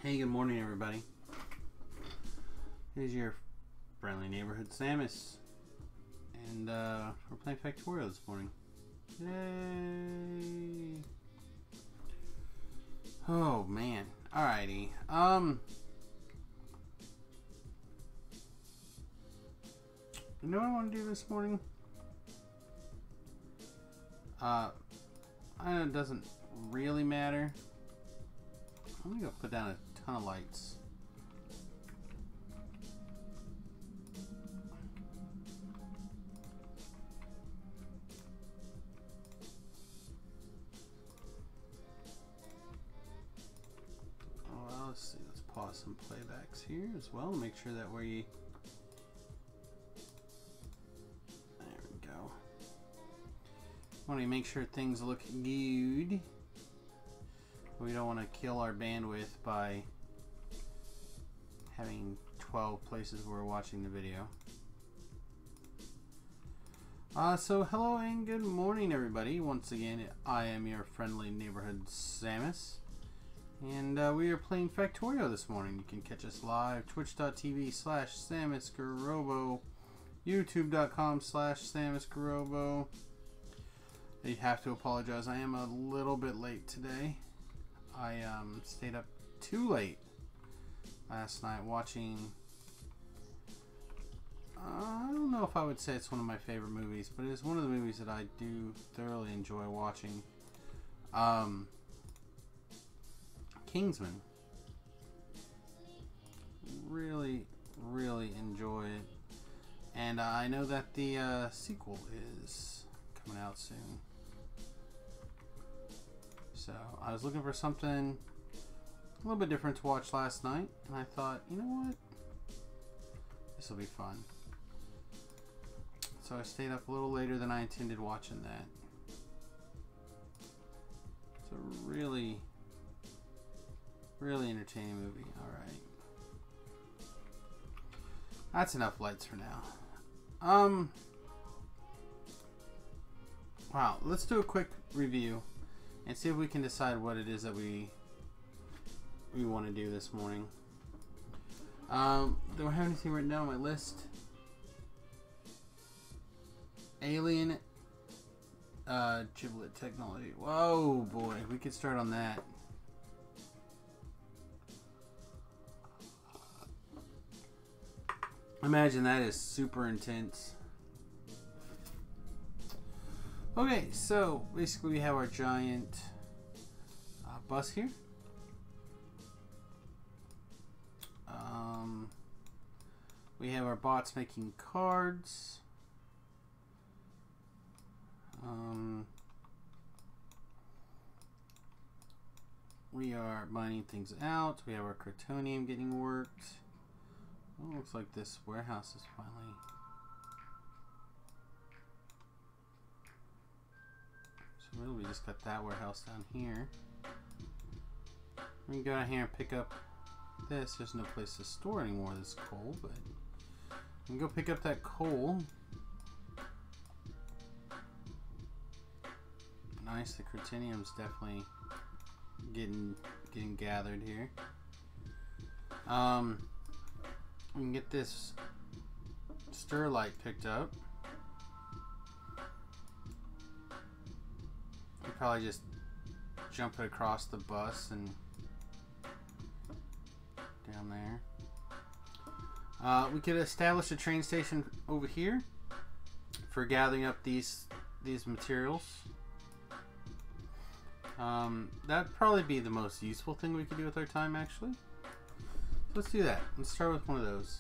Hey, good morning, everybody. Here's your friendly neighborhood Samius, and we're playing Factorio this morning. Yay! Oh man. Alrighty. You know what I want to do this morning? I know it doesn't really matter. I'm gonna go put down a ton of lights. Well, let's see. Let's pause some playbacks here as well. Make sure that we. There we go. Want to make sure things look good. We don't want to kill our bandwidth by having 12 places where we're watching the video. So hello and good morning, everybody. Once again, I am your friendly neighborhood Samius, and we are playing Factorio this morning. You can catch us live, twitch.tv/SamiusGarobo, youtube.com/SamiusGarobo. I have to apologize. I am a little bit late today. I stayed up too late last night watching, I don't know if I would say it's one of my favorite movies, but it's one of the movies that I do thoroughly enjoy watching. Kingsman. Really, really enjoy it. And I know that the sequel is coming out soon. So I was looking for something a little bit different to watch last night, and I thought, you know what? This will be fun. So I stayed up a little later than I intended watching that. It's a really, really entertaining movie. Alright. That's enough lights for now. Wow, let's do a quick review and see if we can decide what it is that we want to do this morning. Do I have anything written down on my list? Alien giblet technology. Whoa, boy, we could start on that. Imagine that is super intense. Okay, so basically we have our giant bus here. We have our bots making cards. We are mining things out. We have our Cretonium getting worked. Oh, looks like this warehouse is finally... So really we just got that warehouse down here. We can go down here and pick up this. There's no place to store anymore this coal, but we can go pick up that coal. Nice, the Cretonium's definitely getting gathered here. We can get this Sterlite picked up. We probably just jump it across the bus and down there. We could establish a train station over here for gathering up these materials. That'd probably be the most useful thing we could do with our time, actually. So let's do that. Let's start with one of those.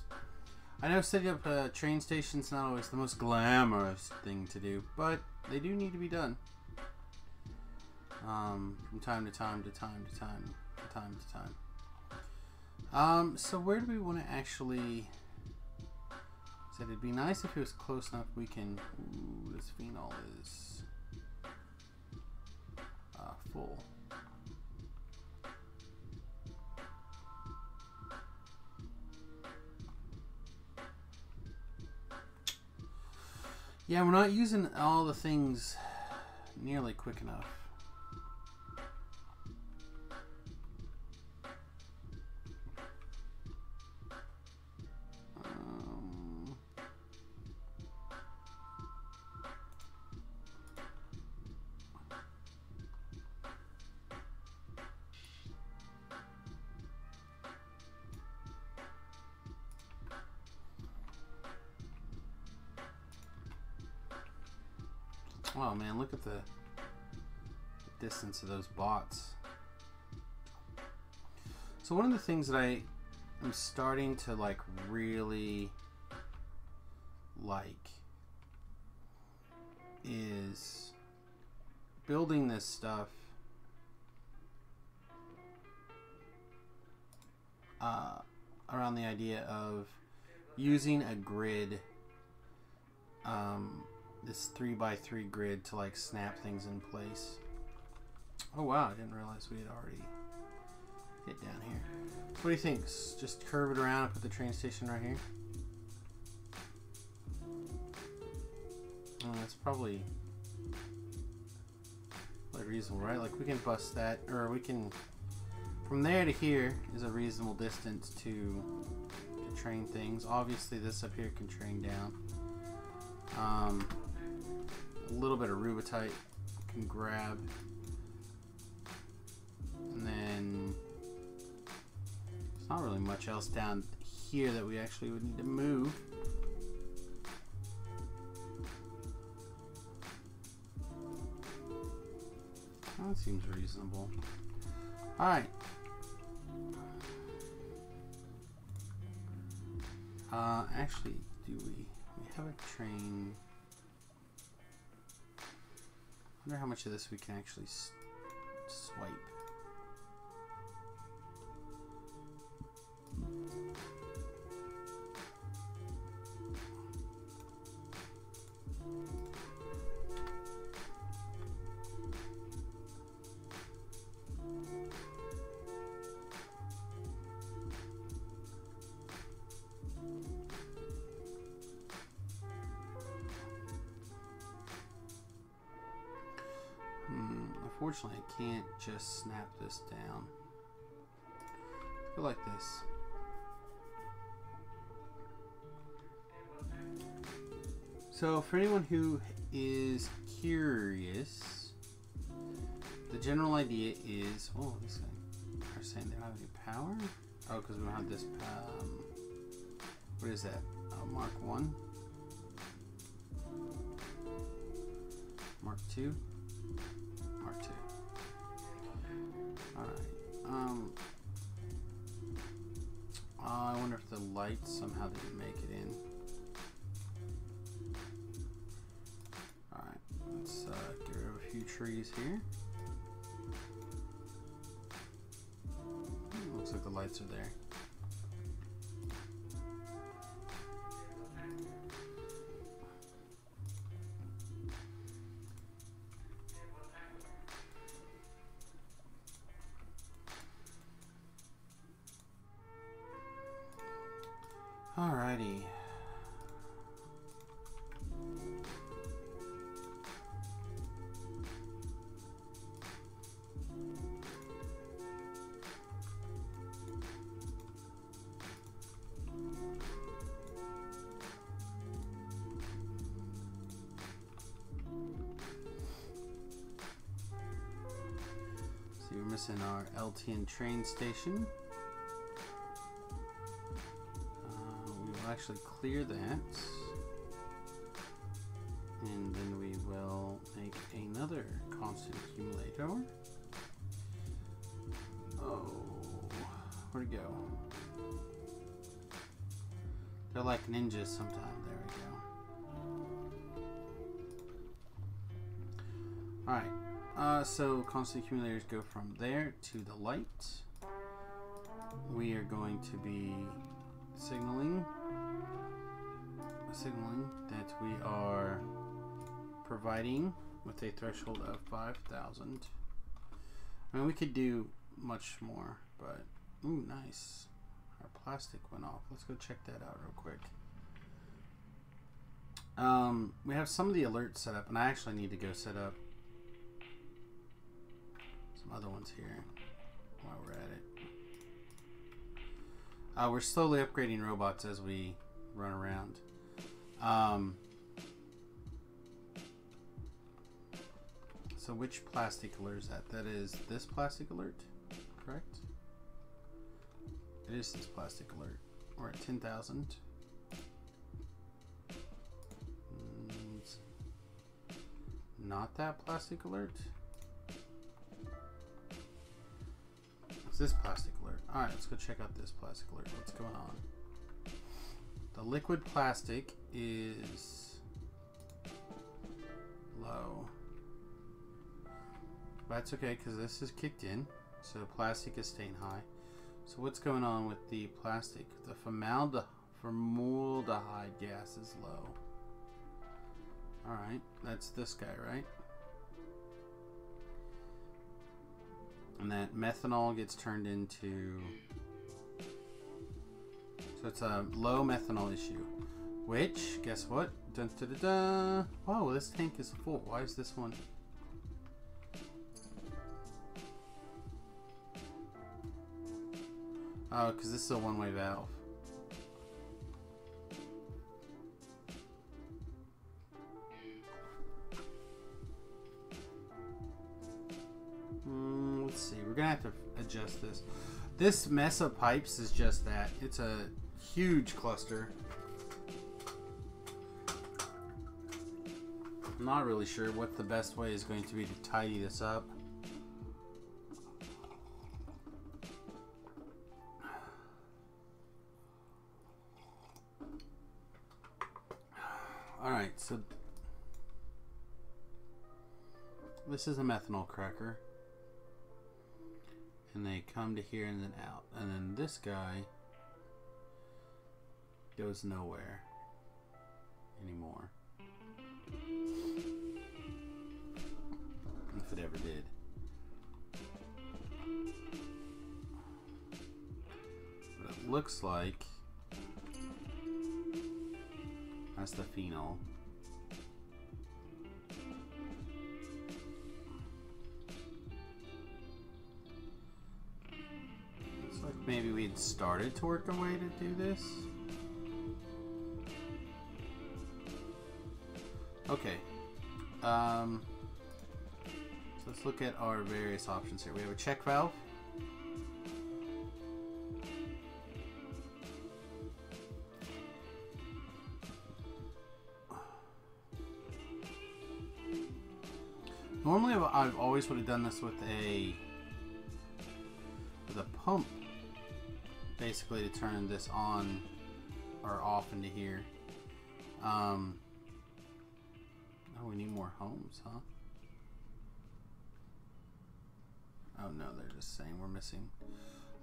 I know setting up a train station's not always the most glamorous thing to do, but they do need to be done. From time to time to time to time to time to time. So where do we want to actually... Said it'd be nice if it was close enough we can... Ooh, this phenol is... full. Yeah, we're not using all the things nearly quick enough. Oh man, look at the distance of those bots. So one of the things that I am starting to like really like is building this stuff around the idea of using a grid, this 3x3 grid to like snap things in place. Oh wow, I didn't realize we had already hit down here. What do you think? Just curve it around and put the train station right here? Oh, that's probably reasonable, right? Like we can bust that, or we can, from there to here is a reasonable distance to train things. Obviously this up here can train down. A little bit of rubitite can grab, and then there's not really much else down here that we actually would need to move. That seems reasonable. Alright. Actually, do we have a train? I wonder how much of this we can actually swipe. Unfortunately, I can't just snap this down. Let's go like this. So, for anyone who is curious, the general idea is... Oh, this thing. They're saying they don't have any power? Oh, because we don't have this... what is that? Mark 1? Mark 2? Mark 2. Alright. I wonder if the lights somehow didn't make it in. Alright, let's get rid of a few trees here. Looks like the lights are there. Alrighty. See, we're missing our LTN train station. Actually clear that, and then we will make another constant accumulator. Oh, where'd it go? They're like ninjas sometimes. There we go. Alright, so constant accumulators go from there to the light. We are going to be signaling that we are providing with a threshold of 5,000. I mean, we could do much more, but ooh, nice. Our plastic went off. Let's go check that out real quick. We have some of the alerts set up, and I actually need to go set up some other ones here while we're at it. We're slowly upgrading robots as we run around. So which plastic alert is that? That is this plastic alert, correct? It is this plastic alert. We're at 10,000. not that plastic alert? What's this plastic alert? Alright, let's go check out this plastic alert. What's going on? The liquid plastic is low. That's okay because this is kicked in, so plastic is staying high. So what's going on with the plastic? The formaldehyde gas is low. Alright, that's this guy, right? And that methanol gets turned into... So it's a low methanol issue. Which, guess what? Dun, dun, dun, dun. Whoa, this tank is full. Why is this one... Oh, because this is a one-way valve. Let's see. We're going to have to adjust this. This mess of pipes is just that. It's a huge cluster. I'm not really sure what the best way is going to be to tidy this up. Alright, so this is a methanol cracker. And they come to here and then out. And then this guy goes nowhere anymore. If it ever did. But it looks like that's the phenol. Looks like maybe we'd started to work a way to do this. Okay. So let's look at our various options here. We have a check valve. Normally, I've always would have done this with a pump, basically to turn this on or off into here. Oh, we need more homes, huh? Oh no, they're just saying we're missing.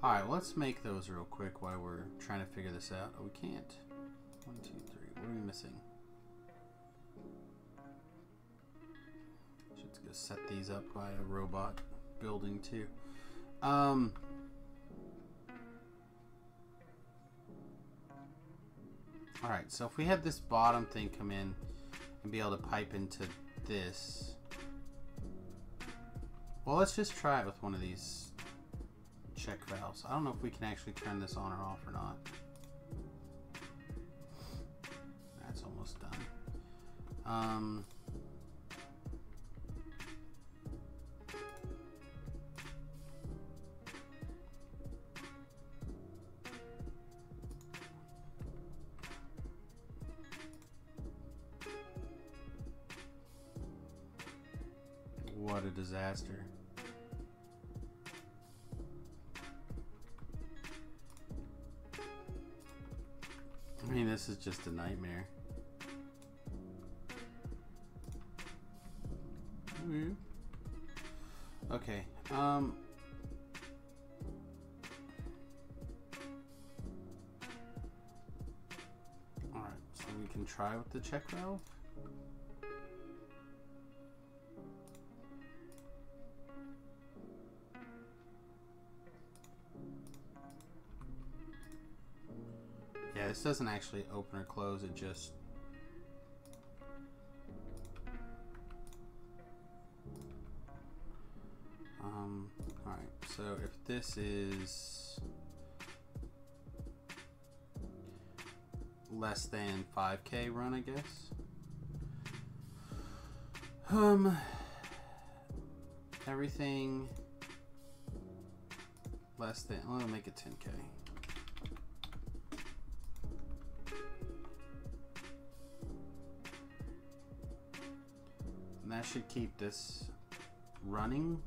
All right, let's make those real quick while we're trying to figure this out. Oh, we can't. 1, 2, 3. What are we missing? Should go set these up by a robot building too. Alright, so if we had this bottom thing come in and be able to pipe into this. Well, let's just try it with one of these check valves. I don't know if we can actually turn this on or off or not. That's almost done. What a disaster. I mean, this is just a nightmare. Okay. Alright, so we can try with the check valve. Yeah, this doesn't actually open or close, it just... Alright, so if this is less than 5K run, I guess. Everything less than, I'll make it 10K. And that should keep this running.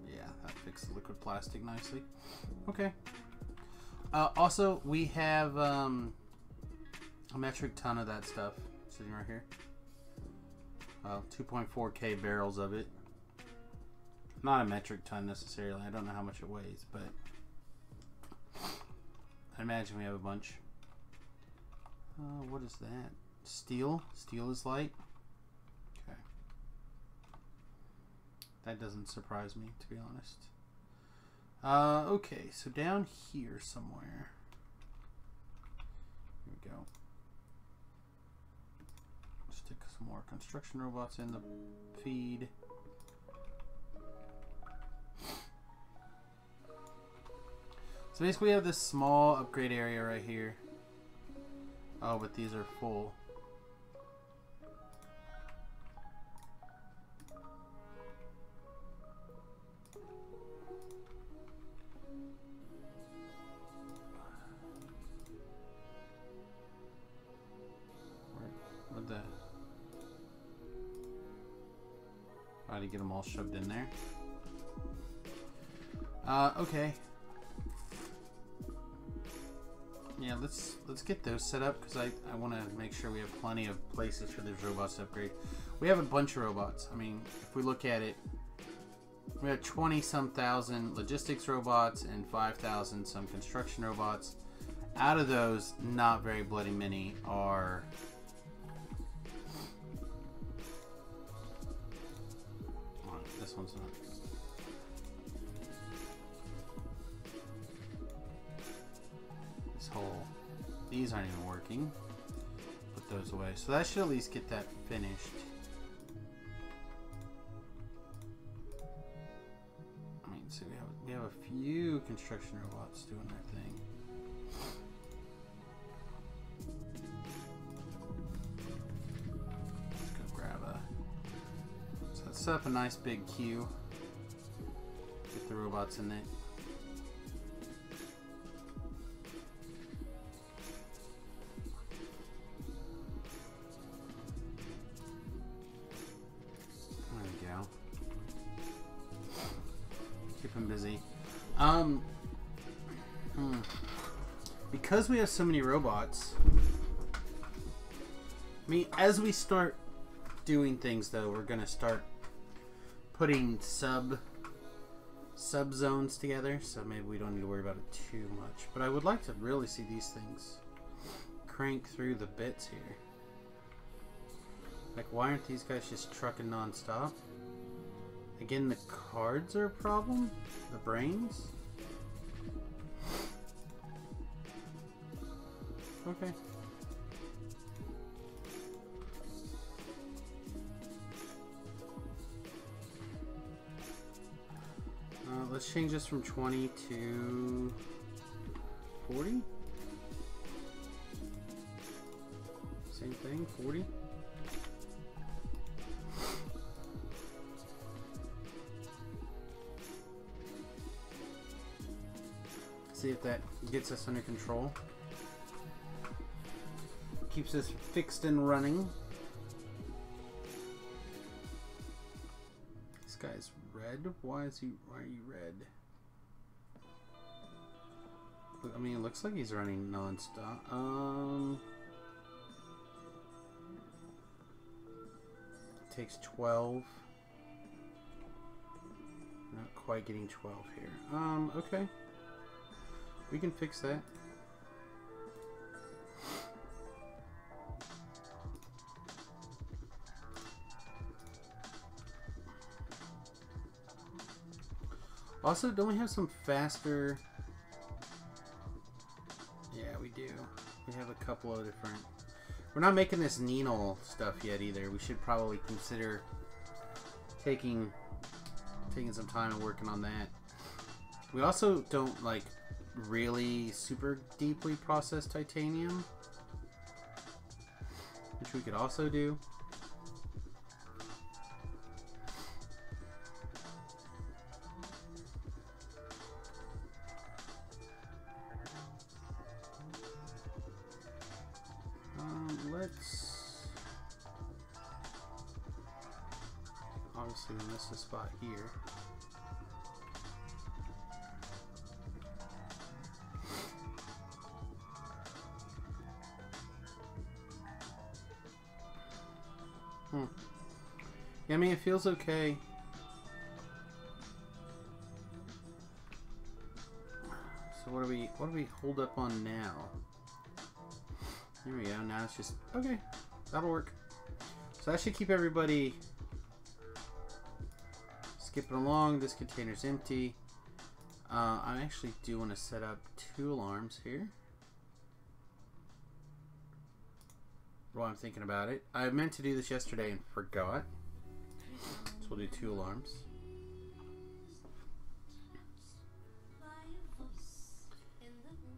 Yeah, that fixed the liquid plastic nicely. Okay. Also, we have a metric ton of that stuff sitting right here. 2.4K barrels of it. Not a metric ton necessarily. I don't know how much it weighs, but I imagine we have a bunch. What is that? Steel? Steel is light? Okay. That doesn't surprise me, to be honest. Okay, so down here somewhere. Here we go. Stick some more construction robots in the feed. So basically we have this small upgrade area right here. Oh, but these are full. What the? Try to get them all shoved in there. Okay. Yeah, let's get those set up because I want to make sure we have plenty of places for these robots to upgrade. We have a bunch of robots. I mean, if we look at it, we have 20-some thousand logistics robots and 5,000 some construction robots. Out of those, not very bloody many are this one's not. These aren't even working. Put those away. So that should at least get that finished. I mean, so we have a few construction robots doing their thing. Let's go grab a. So let's set up a nice big queue. Get the robots in it. Busy. Because we have so many robots, I mean, as we start doing things though, we're gonna start putting sub zones together, so maybe we don't need to worry about it too much. But I would like to really see these things crank through the bits here. Like, why aren't these guys just trucking non-stop? Again, the cards are a problem? The brains? Okay. Let's change this from 20 to 40. Same thing, 40. See if that gets us under control. Keeps us fixed and running. This guy's red. Why are you red? I mean, it looks like he's running non-stop. Takes 12. Not quite getting 12 here. Okay. We can fix that. Also, don't we have some faster? Yeah, we do. We have a couple of different. We're not making this Nenal stuff yet either. We should probably consider taking some time and working on that. We also don't like really super deeply processed titanium, which we could also do. obviously we missed a spot here. Yeah, I mean, it feels okay. So what do we hold up on now? There we go. Now it's just okay. That'll work. So that should keep everybody skipping along. This container's empty. I actually do want to set up 2 alarms here. While I'm thinking about it, I meant to do this yesterday and forgot. So we'll do 2 alarms.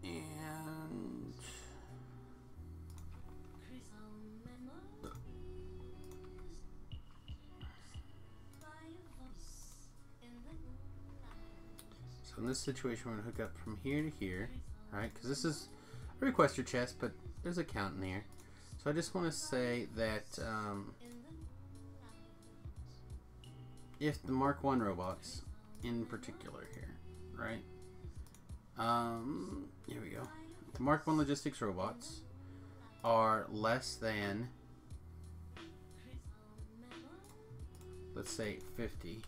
And so in this situation, we're going to hook up from here to here, right? Because this is a requester chest, but there's a count in here. So I just want to say that if the Mark 1 robots in particular here, right? Here we go. The Mark 1 logistics robots are less than, let's say, 50.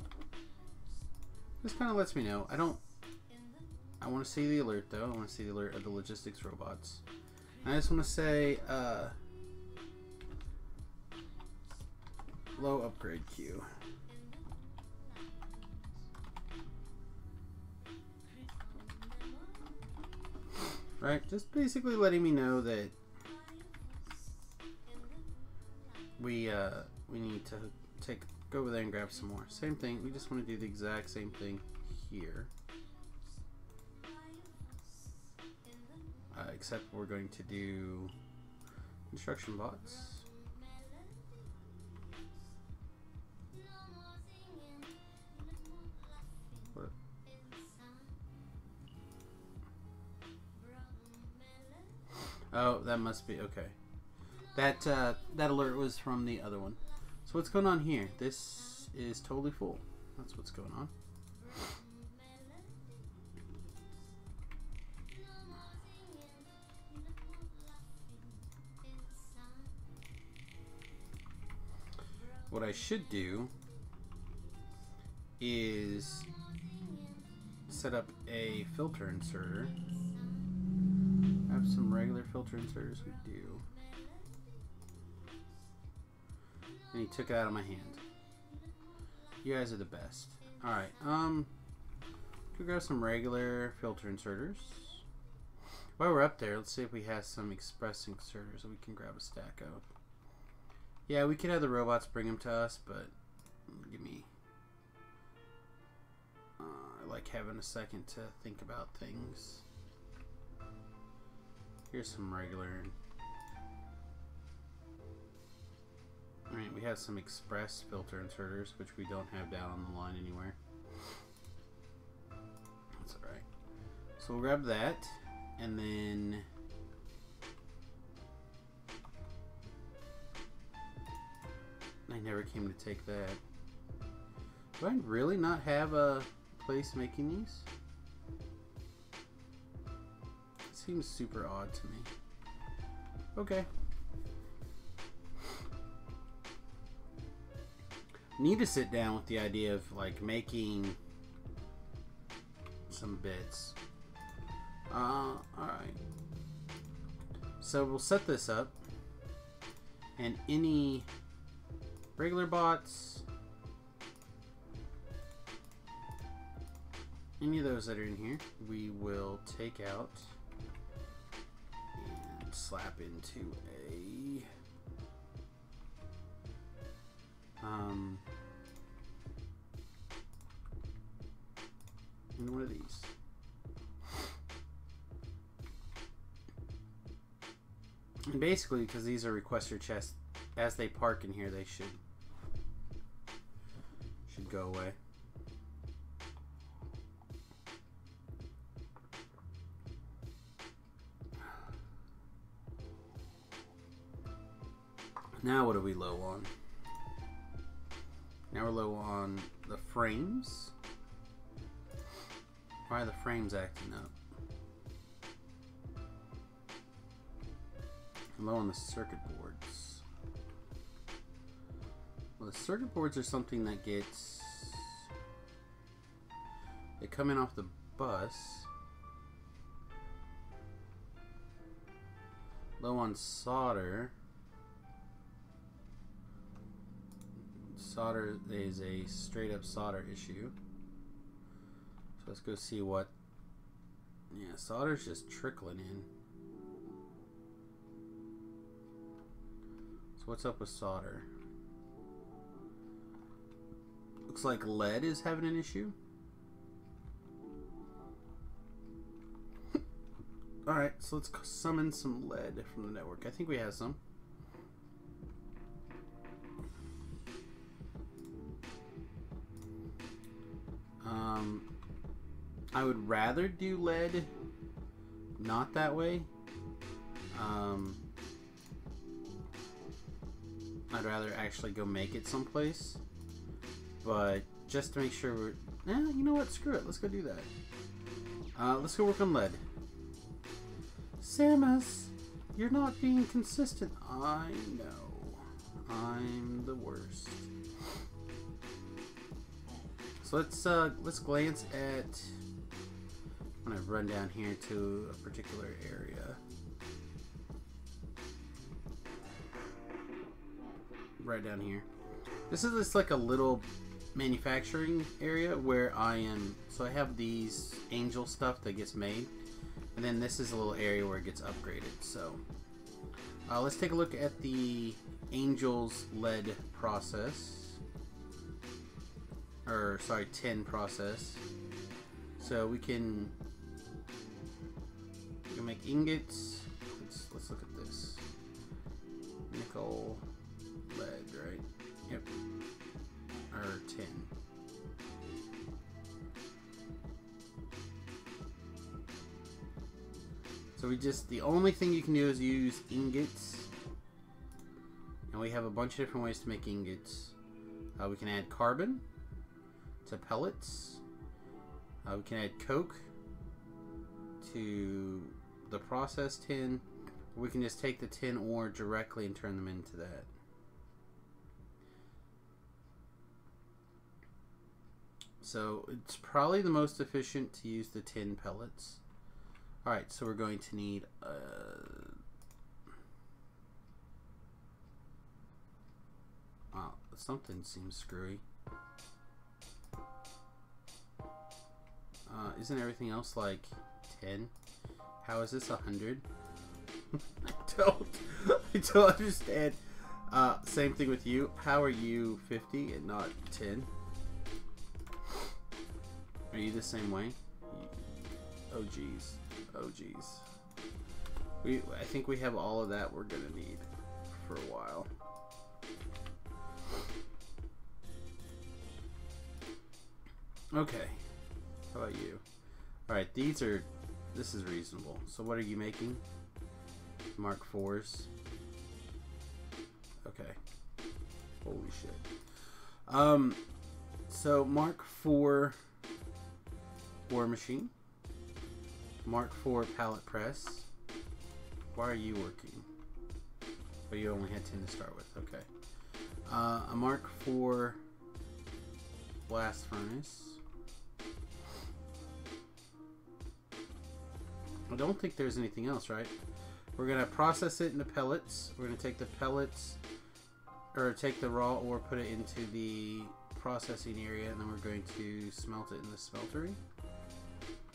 This kind of lets me know. I want to see the alert though. I want to see the alert of the logistics robots. I just want to say low upgrade queue. Right, just basically letting me know that we need to go over there and grab some more. Same thing. We just want to do the exact same thing here, except we're going to do instruction bots. Oh, that must be okay. That alert was from the other one. So what's going on here? This is totally full. That's what's going on. What I should do is set up a filter inserter. Have some regular filter inserters, we do. And he took it out of my hand. You guys are the best. Alright, we'll grab some regular filter inserters. While we're up there, let's see if we have some express inserters that we can grab a stack of. Yeah, we could have the robots bring them to us, but give me... I like having a second to think about things. Here's some regular. Alright, we have some express filter inserters, which we don't have down on the line anywhere. That's alright. So we'll grab that, and then I never came to take that. Do I really not have a place making these? Seems super odd to me. Okay. Need to sit down with the idea of like making some bits. Alright. So we'll set this up, and any regular bots, any of those that are in here, we will take out and slap into a in one of these. And basically, because these are requester chests, as they park in here, they should go away. Now what are we low on? Now we're low on the frames. Why are the frames acting up? I'm low on the circuit boards. Well, the circuit boards are something that gets... They come in off the bus. Low on solder. Solder is a straight up solder issue. So let's go see what... Yeah, solder's just trickling in. So what's up with solder? Looks like lead is having an issue. Alright, so let's summon some lead from the network. I think we have some. I would rather do lead not that way. I'd rather actually go make it someplace. But just to make sure we're... you know what? Screw it. Let's go do that. Let's go work on lead. Samus, you're not being consistent. I know. I'm the worst. So let's glance at... I'm gonna run down here to a particular area. Right down here. This is just like a little manufacturing area where I am. So I have these angel stuff that gets made, and then this is a little area where it gets upgraded. So let's take a look at the Angel's lead process, or sorry, tin process. So we can make ingots. Let's look at this. Nickel, lead, right? Yep. Or tin. So the only thing you can do is use ingots. And we have a bunch of different ways to make ingots. We can add carbon to pellets. We can add coke to the processed tin. We can just take the tin ore directly and turn them into that. So it's probably the most efficient to use the tin pellets. Alright, so we're going to need wow, something seems screwy. Isn't everything else like 10? How is this 100? I don't understand. Same thing with you. How are you 50 and not 10? Are you the same way? Oh geez. Oh geez. I think we have all of that we're gonna need for a while. Okay. How about you? Alright, this is reasonable. So what are you making? Mark 4s. Okay. Holy shit. So Mark 4 war machine. Mark 4 pallet press. Why are you working? But you only had 10 to start with. Okay. A Mark 4 blast furnace. I don't think there's anything else, right? We're going to process it into pellets. We're going to take the pellets, or take the raw ore, put it into the processing area, and then we're going to smelt it in the smeltery.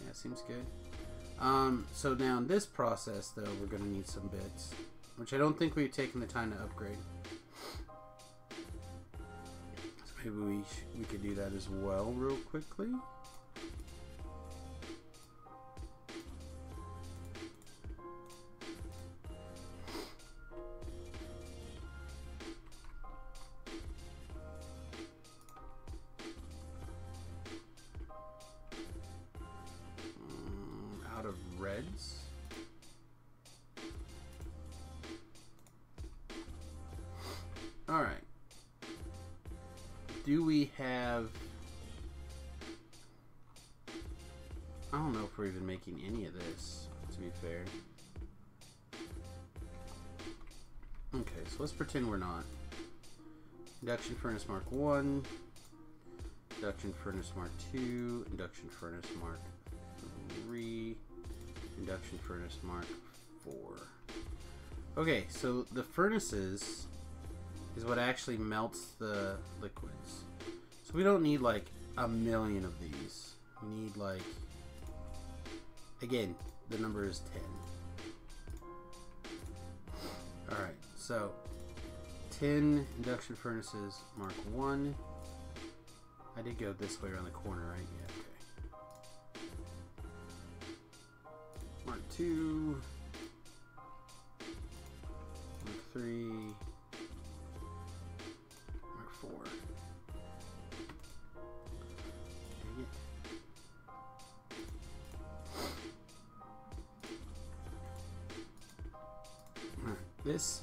Yeah, seems good. So now in this process, though, we're going to need some bits, which I don't think we've taken the time to upgrade. So maybe we could do that as well real quickly. Reds. Alright. do we have... I don't know if we're even making any of this, to be fair. Okay, so let's pretend we're not. Induction furnace Mark 1. Induction furnace Mark 2. Induction furnace Mark 3. Induction furnace Mark 4. Okay, so the furnaces is what actually melts the liquids. So we don't need like a million of these. We need like, again, the number is 10. Alright, so 10 induction furnaces Mark 1. I did go this way around the corner, right? Yeah, okay. Mark 2. Mark 3. Mark 4. Dang it. Alright, this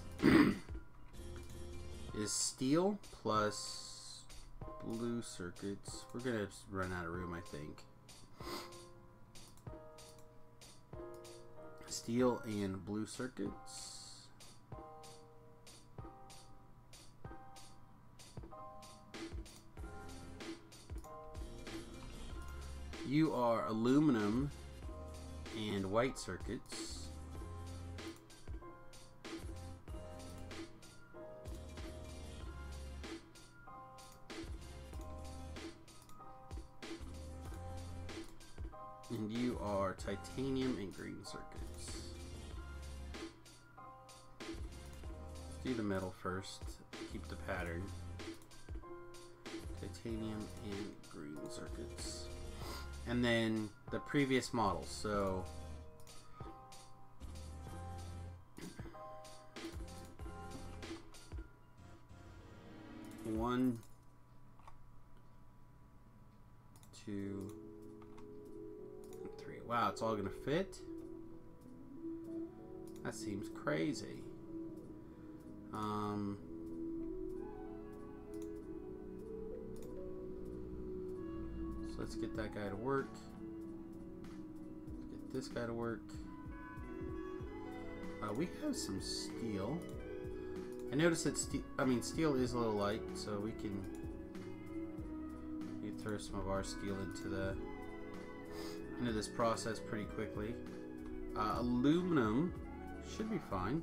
is steel plus blue circuits. We're gonna run out of room, I think. Steel and blue circuits. You are aluminum and white circuits. And you are titanium and green circuits. Let's do the metal first. Keep the pattern. Titanium and green circuits. And then the previous model. So one, two, and 3. Wow, it's all gonna fit? That seems crazy. So let's get that guy to work. Let's get this guy to work. We have some steel. I noticed that steel is a little light, so we can throw some of our steel into this process pretty quickly. Aluminum should be fine.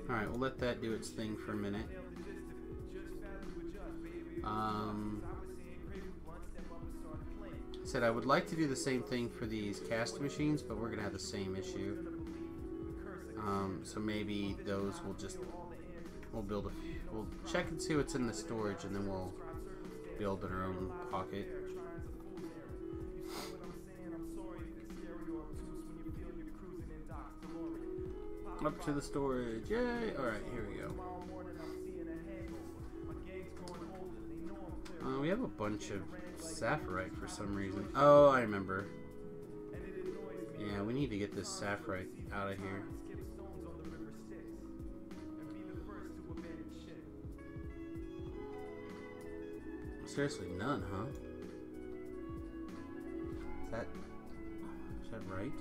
Alright, we'll let that do its thing for a minute. I said I would like to do the same thing for these casting machines, but we're going to have the same issue. So maybe those we'll build a few. We'll check and see what's in the storage, and then we'll build in our own pocket. Up to the storage. Yay! Alright, here we go. We have a bunch of sapphirite for some reason. Oh, I remember. Yeah, we need to get this sapphirite out of here. Seriously, none, huh? Is that right?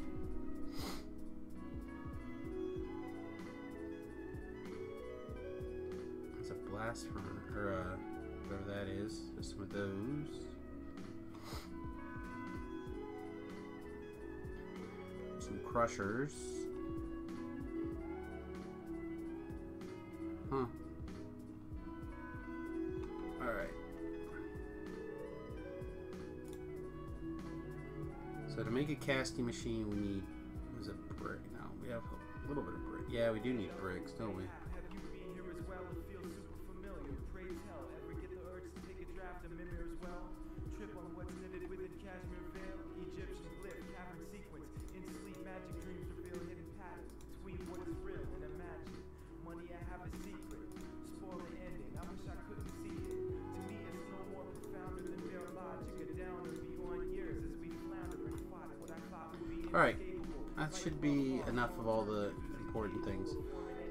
It's a blast furnace, or whatever that is. Just some of those. Some crushers. Huh. Alright. So to make a casting machine, we need, was it brick? No, we have a little bit of brick. Yeah, we do need bricks, don't we? Alright, that should be enough of all the important things.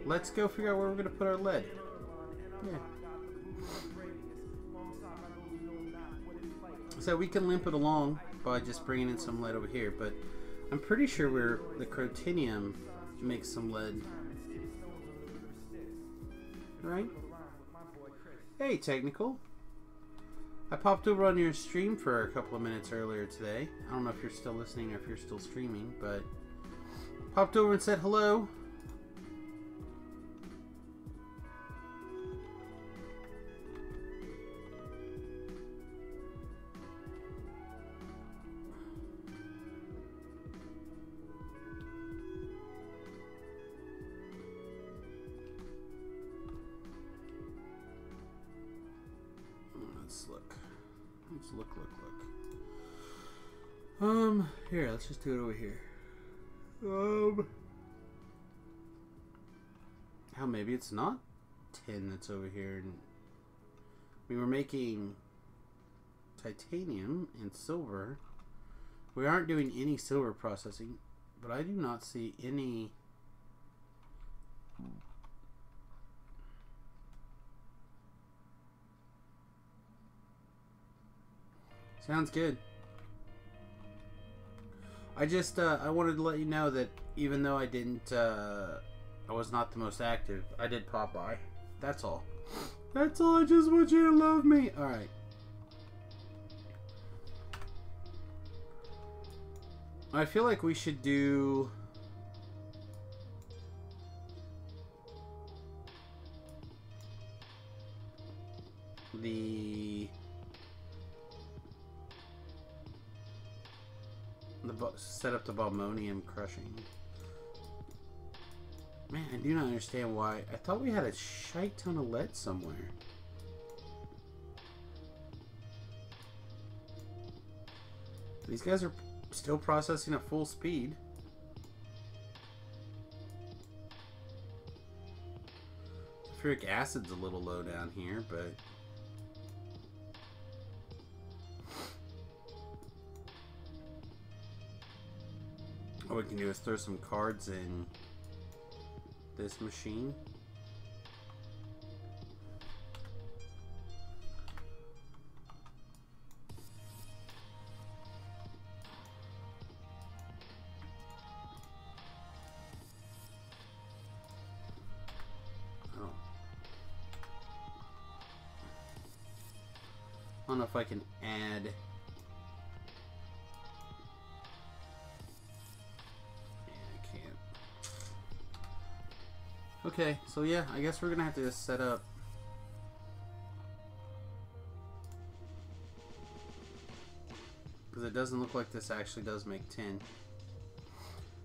let's go figure out where we're going to put our lead. Yeah. So we can limp it along by just bringing in some lead over here, but I'm pretty sure the crotinium makes some lead. Right? Hey, Technical. I popped over on your stream for a couple of minutes earlier today. I don't know if you're still listening or if you're still streaming, but popped over and said hello. Here, let's just do it over here. How maybe it's not tin that's over here. And we were making titanium and silver. We aren't doing any silver processing, but I do not see any. Sounds good. I just, I wanted to let you know that even though I didn't, I was not the most active, I did pop by. That's all. That's all. I just want you to love me. Alright. I feel like we should do the set up the Balmonium crushing. Man, I do not understand why. I thought we had a shite ton of lead somewhere. These guys are still processing at full speed. Sulfuric acid's a little low down here, but what we can do is throw some cards in this machine. Oh. I don't know if I can add. Okay, so yeah, I guess we're gonna have to just set up. Because it doesn't look like this actually does make tin.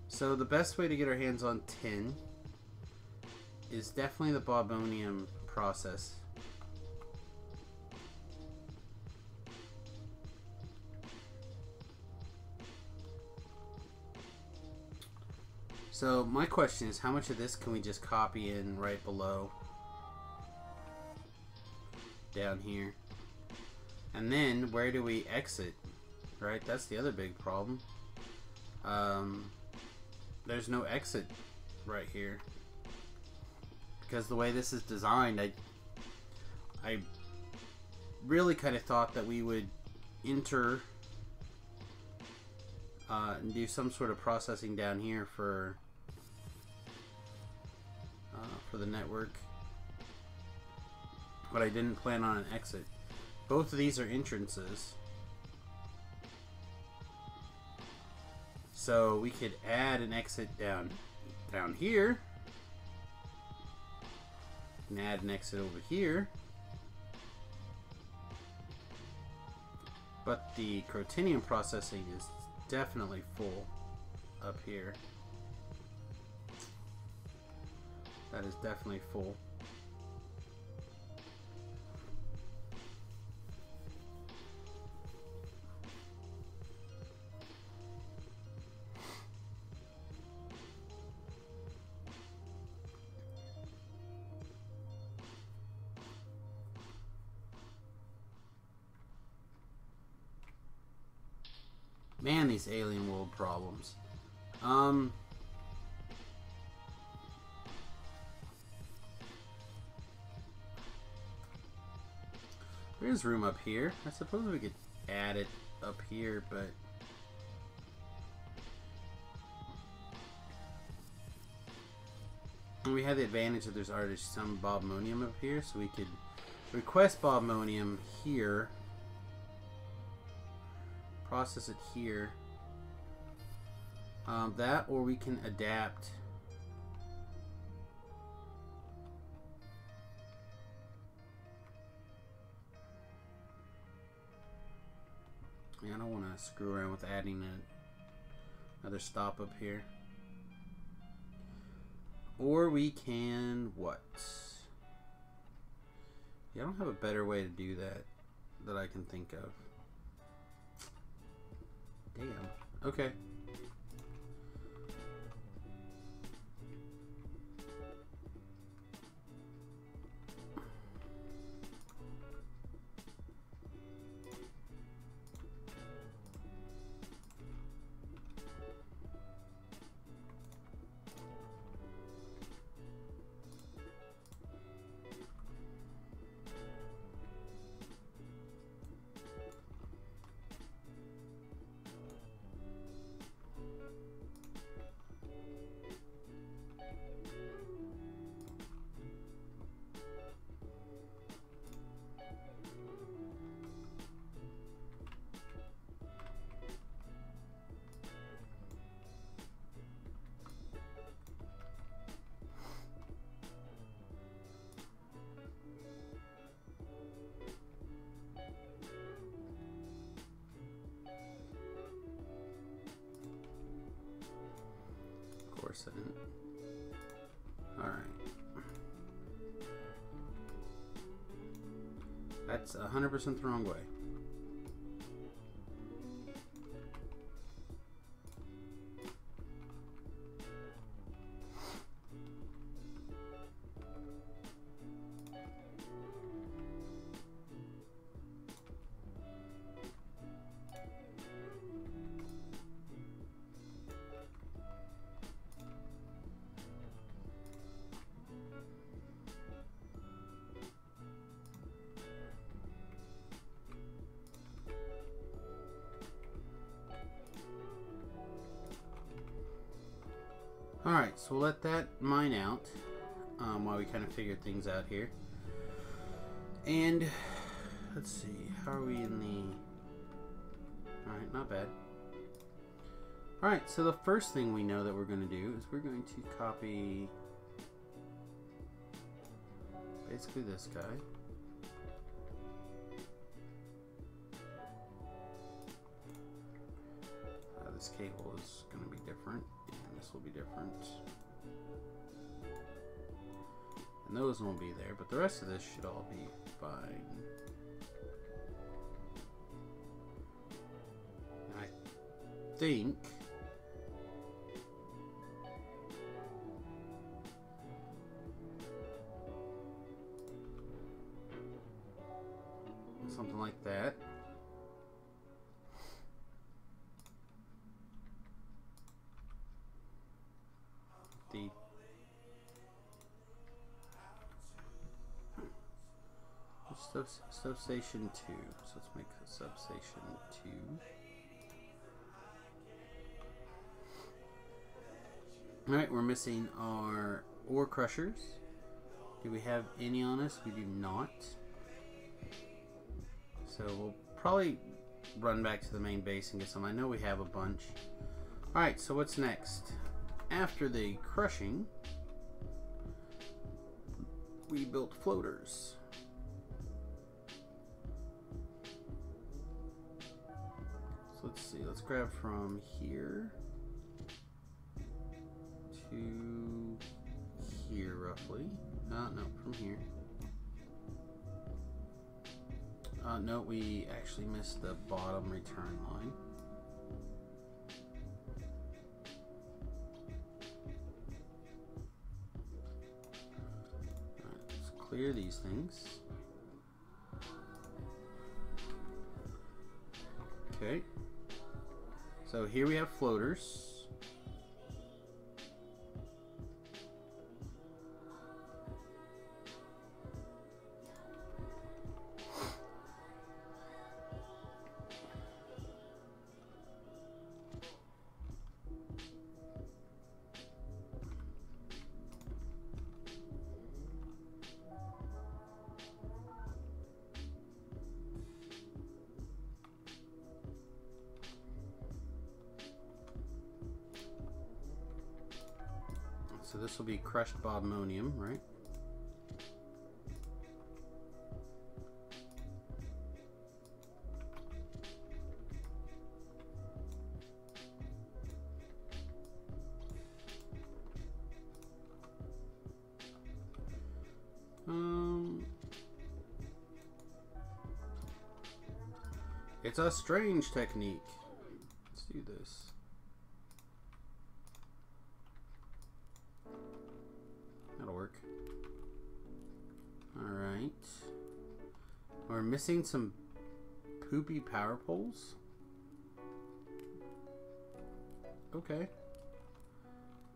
So the best way to get our hands on tin is definitely the Balmonium process. So my question is, how much of this can we just copy in right below down here? And then where do we exit? Right, that's the other big problem. There's no exit right here. Because the way this is designed, I really kind of thought that we would enter and do some sort of processing down here for the network, but I didn't plan on an exit. Both of these are entrances, so we could add an exit down here, and add an exit over here. But the crotinium processing is definitely full up here. That is definitely full. Man, these alien world problems. There is room up here. I suppose we could add it up here, but and we have the advantage that there's already some bobmonium up here, so we could request bobmonium here, process it here. That, or we can adapt. I don't want to screw around with adding another stop up here. Or we can what? Yeah, I don't have a better way to do that I can think of. Damn. Okay. I didn't. Alright. That's 100% the wrong way. Alright, so we'll let that mine out while we kind of figure things out here. And let's see, how are we in the... Alright, not bad. Alright, so the first thing we know that we're going to do is we're going to copy basically this guy. This cable is going to be different, and this will be different. And those won't be there, but the rest of this should all be fine. And I think something like that. Substation 2. So let's make a substation 2. Alright, we're missing our ore crushers. Do we have any on us? We do not. So we'll probably run back to the main base and get some. I know we have a bunch. Alright, so what's next? After the crushing, we built floaters. Let's see, let's grab from here to here roughly. No, from here. No, we actually missed the bottom return line. Alright, let's clear these things. Okay. So here we have floaters. So this will be crushed bobmonium, right? It's a strange technique. Let's do this. That'll work. Alright. We're missing some poopy power poles. Okay.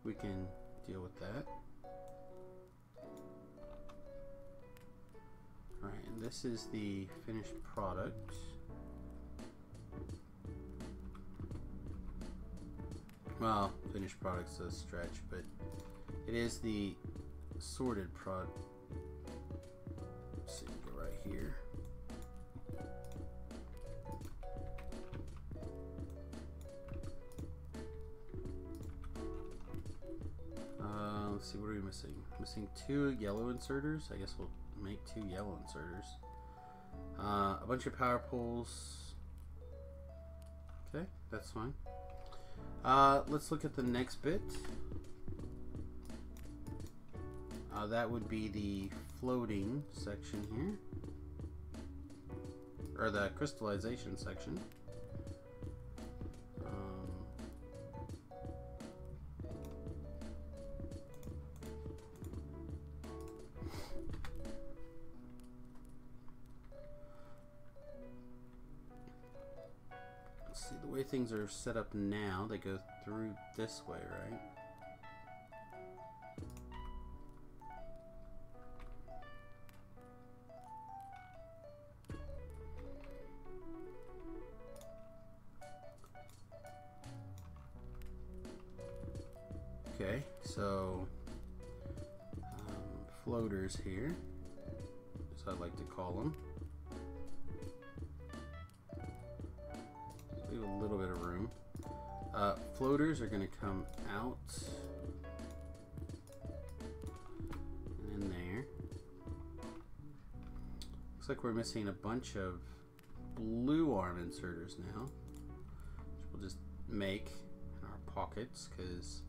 We can deal with that. Alright, and this is the finished product. Well, finished product's a stretch, but it is the sorted product. Let's see, go right here. Let's see, what are we missing? Missing 2 yellow inserters. I guess we'll make 2 yellow inserters. A bunch of power poles. Okay, that's fine. Let's look at the next bit. That would be the floating section here, or the crystallization section. Let's see, the way things are set up now, they go through this way, right? Okay, so floaters here, as I like to call them. Leave a little bit of room. Floaters are going to come out and in there. Looks like we're missing a bunch of blue arm inserters now, which we'll just make in our pockets because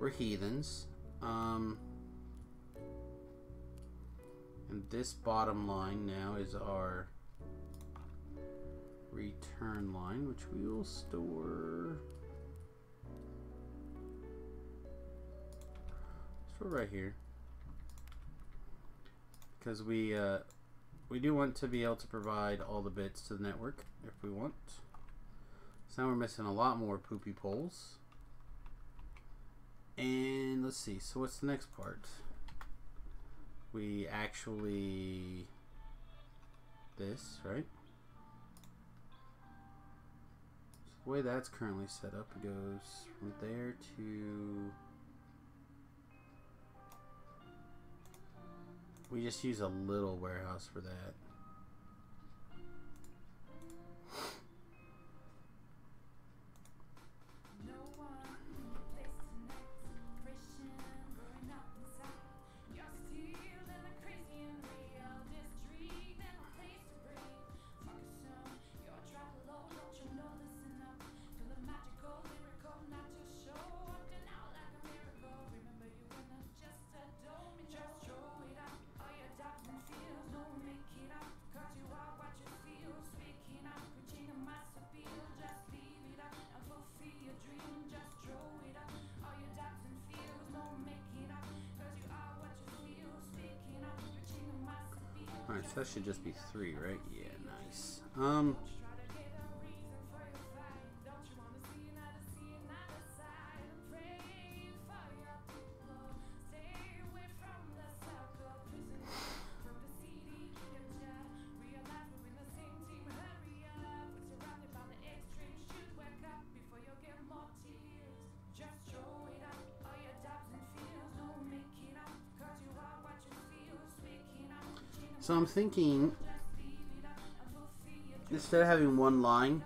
we're heathens. And this bottom line now is our return line, which we will store right here, because we do want to be able to provide all the bits to the network if we want. So now we're missing a lot more poopy poles. And let's see, so what's the next part? We actually, this, right? So the way that's currently set up, it goes from there to, we just use a little warehouse for that. Alright, so that should just be 3, right? Yeah, nice. So I'm thinking, instead of having one line,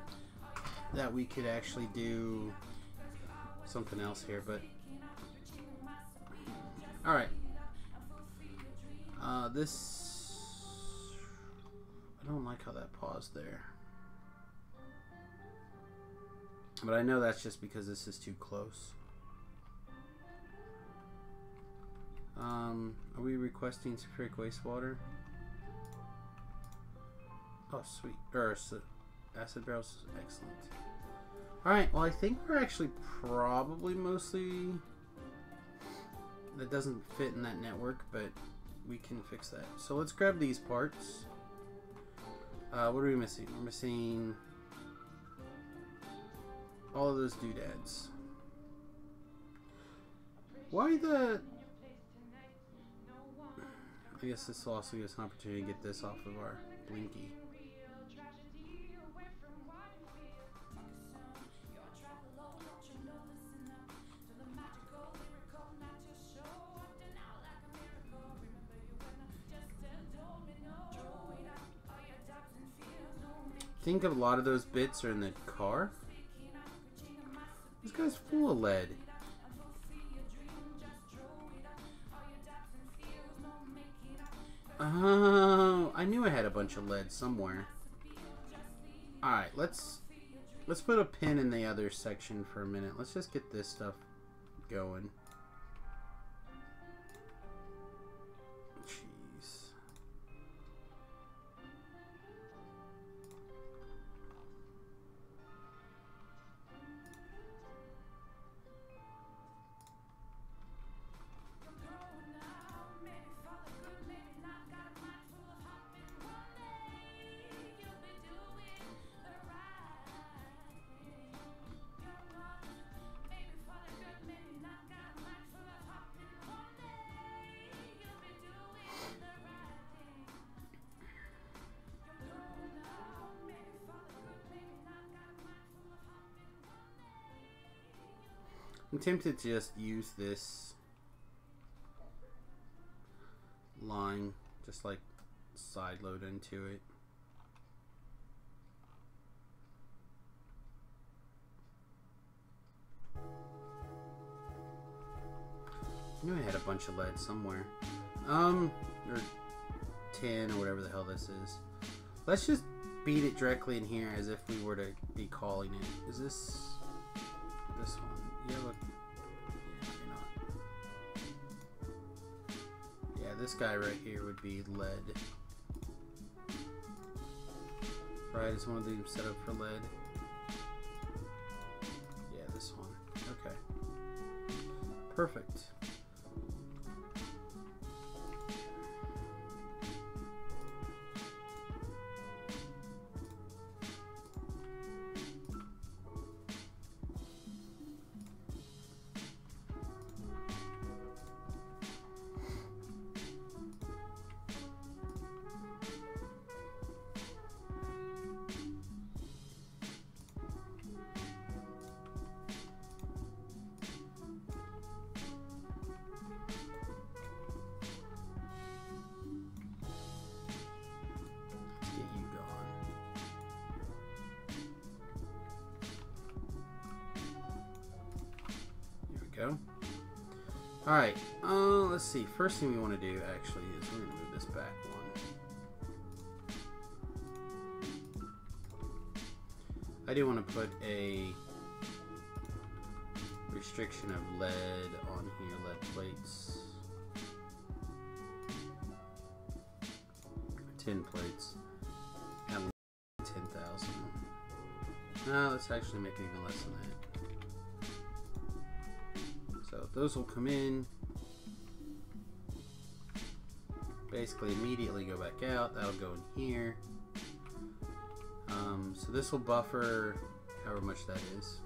that we could actually do something else here, but Alright. This... I don't like how that paused there. But I know that's just because this is too close. Are we requesting sulfuric wastewater? Oh, sweet. Acid barrels. Excellent. Alright, well I think we're actually probably mostly... That doesn't fit in that network, but we can fix that. So let's grab these parts. What are we missing? We're missing all of those doodads. Why the... I guess this will also give us an opportunity to get this off of our blinky. I think a lot of those bits are in the car. This guy's full of lead. Oh, I knew I had a bunch of lead somewhere. Alright, let's put a pin in the other section for a minute. Let's just get this stuff going. Jeez. I'm tempted to just use this line, just like side load into it. I knew I had a bunch of lead somewhere. Or tin or whatever the hell this is. Let's just beat it directly in here as if we were to be calling it. Is this one? Yeah, look. Yeah, you're not. Yeah, this guy right here would be lead. Right, I just want to do set up for lead. Yeah, this one. Okay. Perfect. Go. Alright, let's see. First thing we want to do actually is we're going to move this back one. I do want to put a restriction of lead on here, lead plates. Tin plates. At 10,000. No, let's actually make it even less than that. So those will come in, basically immediately go back out. That'll go in here. So this will buffer however much that is.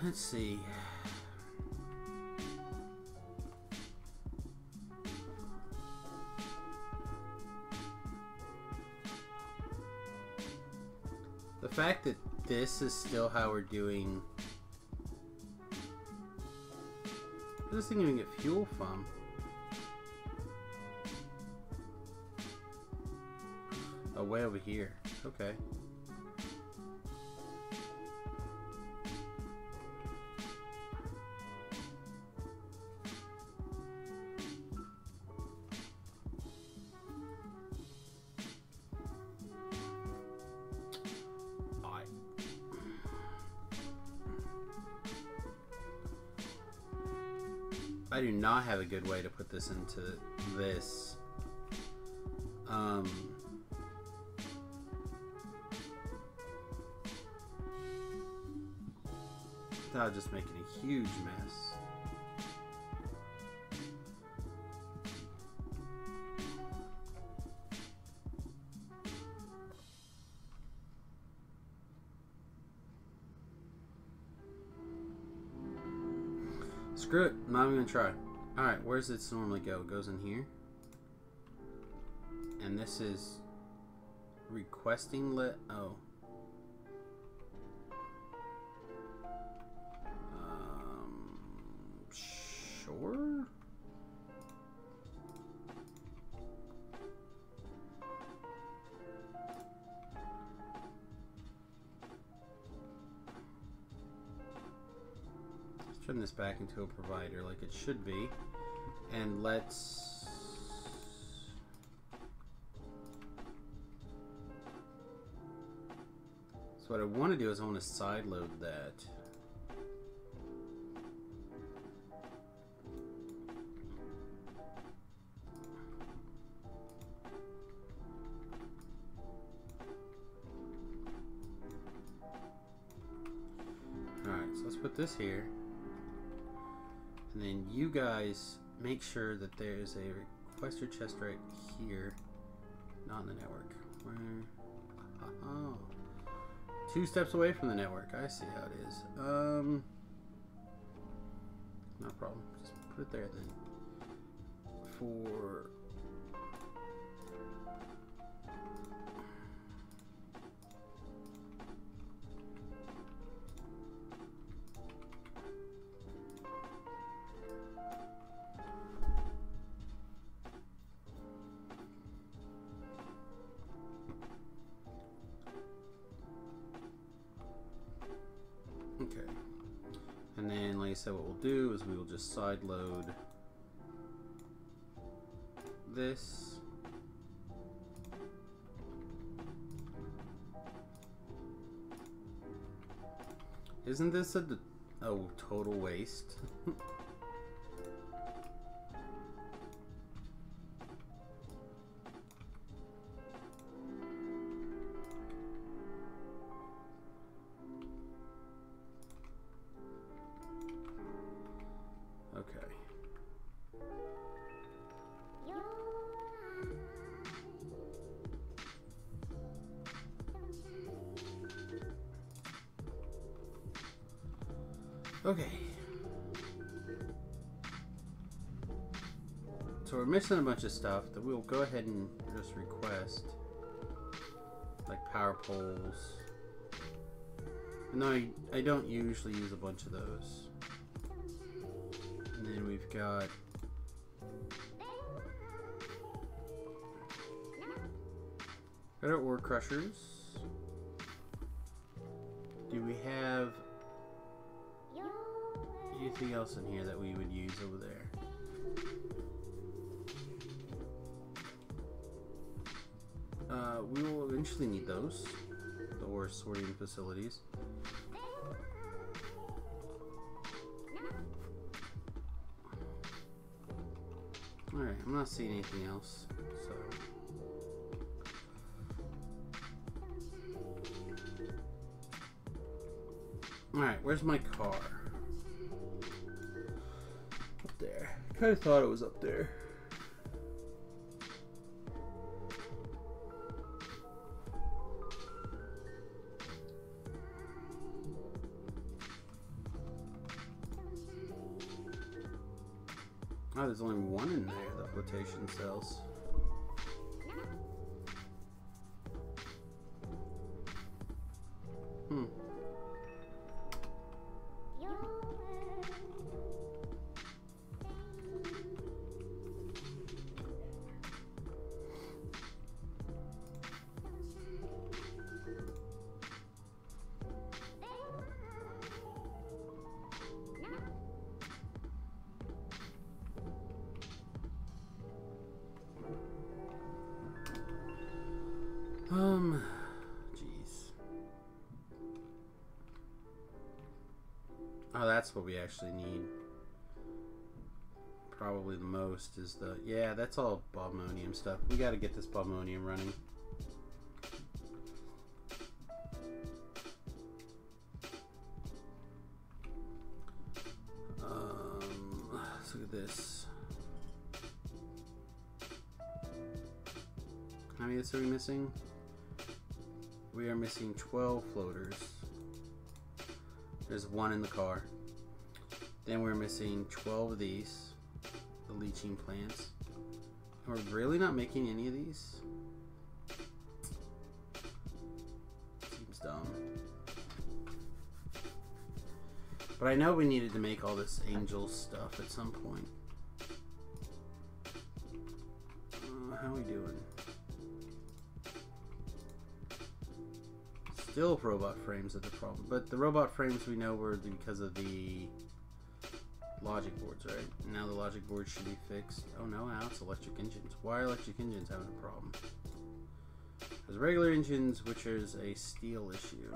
Let's see. The fact that this is still how we're doing Where does this thing even get fuel from? Oh, way over here. Okay. I do not have a good way to put this into this. Without just making a huge mess. Screw it, I'm not even gonna try. Alright, where does this normally go? It goes in here. And this is requesting oh. Sure. Turn this back into a provider like it should be, and let's so what I want to do is I want to side load that. Alright, so let's put this here. And then you guys make sure that there is a requester chest right here, not in the network. Where? Oh, 2 steps away from the network. I see how it is. No problem. Just put it there then. For okay, and then like I said, what we'll do is we will just side load this. Isn't this a total waste? Okay. Okay. So we're missing a bunch of stuff that we'll go ahead and just request. Like power poles. No, I don't usually use a bunch of those. And then we've got our ore crushers. Do we have anything else in here that we would use over there? We will eventually need those, the ore sorting facilities. Alright, I'm not seeing anything else, so. Alright, where's my car? Up there. I kind of thought it was up there. Oh, there's only one in there, the flotation cells. Jeez. Oh, that's what we actually need. Probably the most is the... Yeah, that's all Bobmonium stuff. We gotta get this Bobmonium running. Let's look at this. How many are we missing? We are missing 12 floaters. There's one in the car. Then we're missing 12 of these. The leaching plants. And we're really not making any of these? Seems dumb. But I know we needed to make all this angel stuff at some point. How are we doing? Still robot frames are the problem. But the robot frames we know were because of the logic boards, right? Now the logic boards should be fixed. Oh no, now it's electric engines. Why are electric engines having a problem? There's regular engines, which is a steel issue.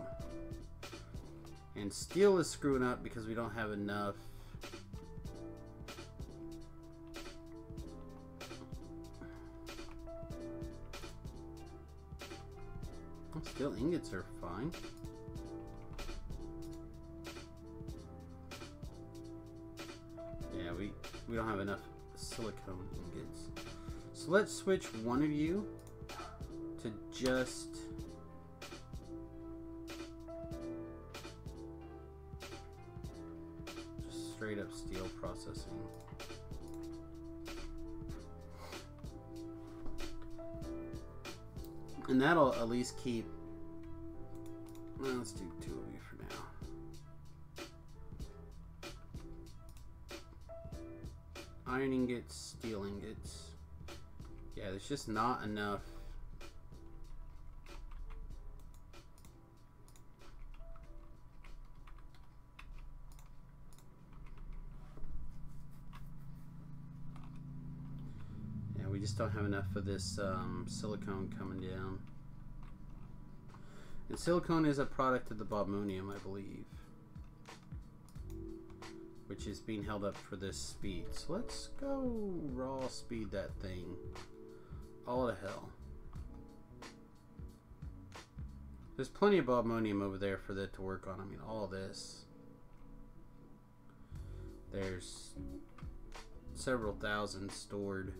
And steel is screwing up because we don't have enough. Steel ingots are fine. Yeah, we don't have enough silicone ingots. So let's switch one of you to just straight up steel processing. And that'll at least keep, well, let's do 2 of you for now. Iron ingots, steel ingots. Yeah, there's just not enough. We just don't have enough of this silicone coming down. And silicone is a product of the Bobmonium, I believe, which is being held up for this speed. So let's go raw speed that thing all to hell. There's plenty of Bobmonium over there for that to work on. I mean, all this. There's several thousand stored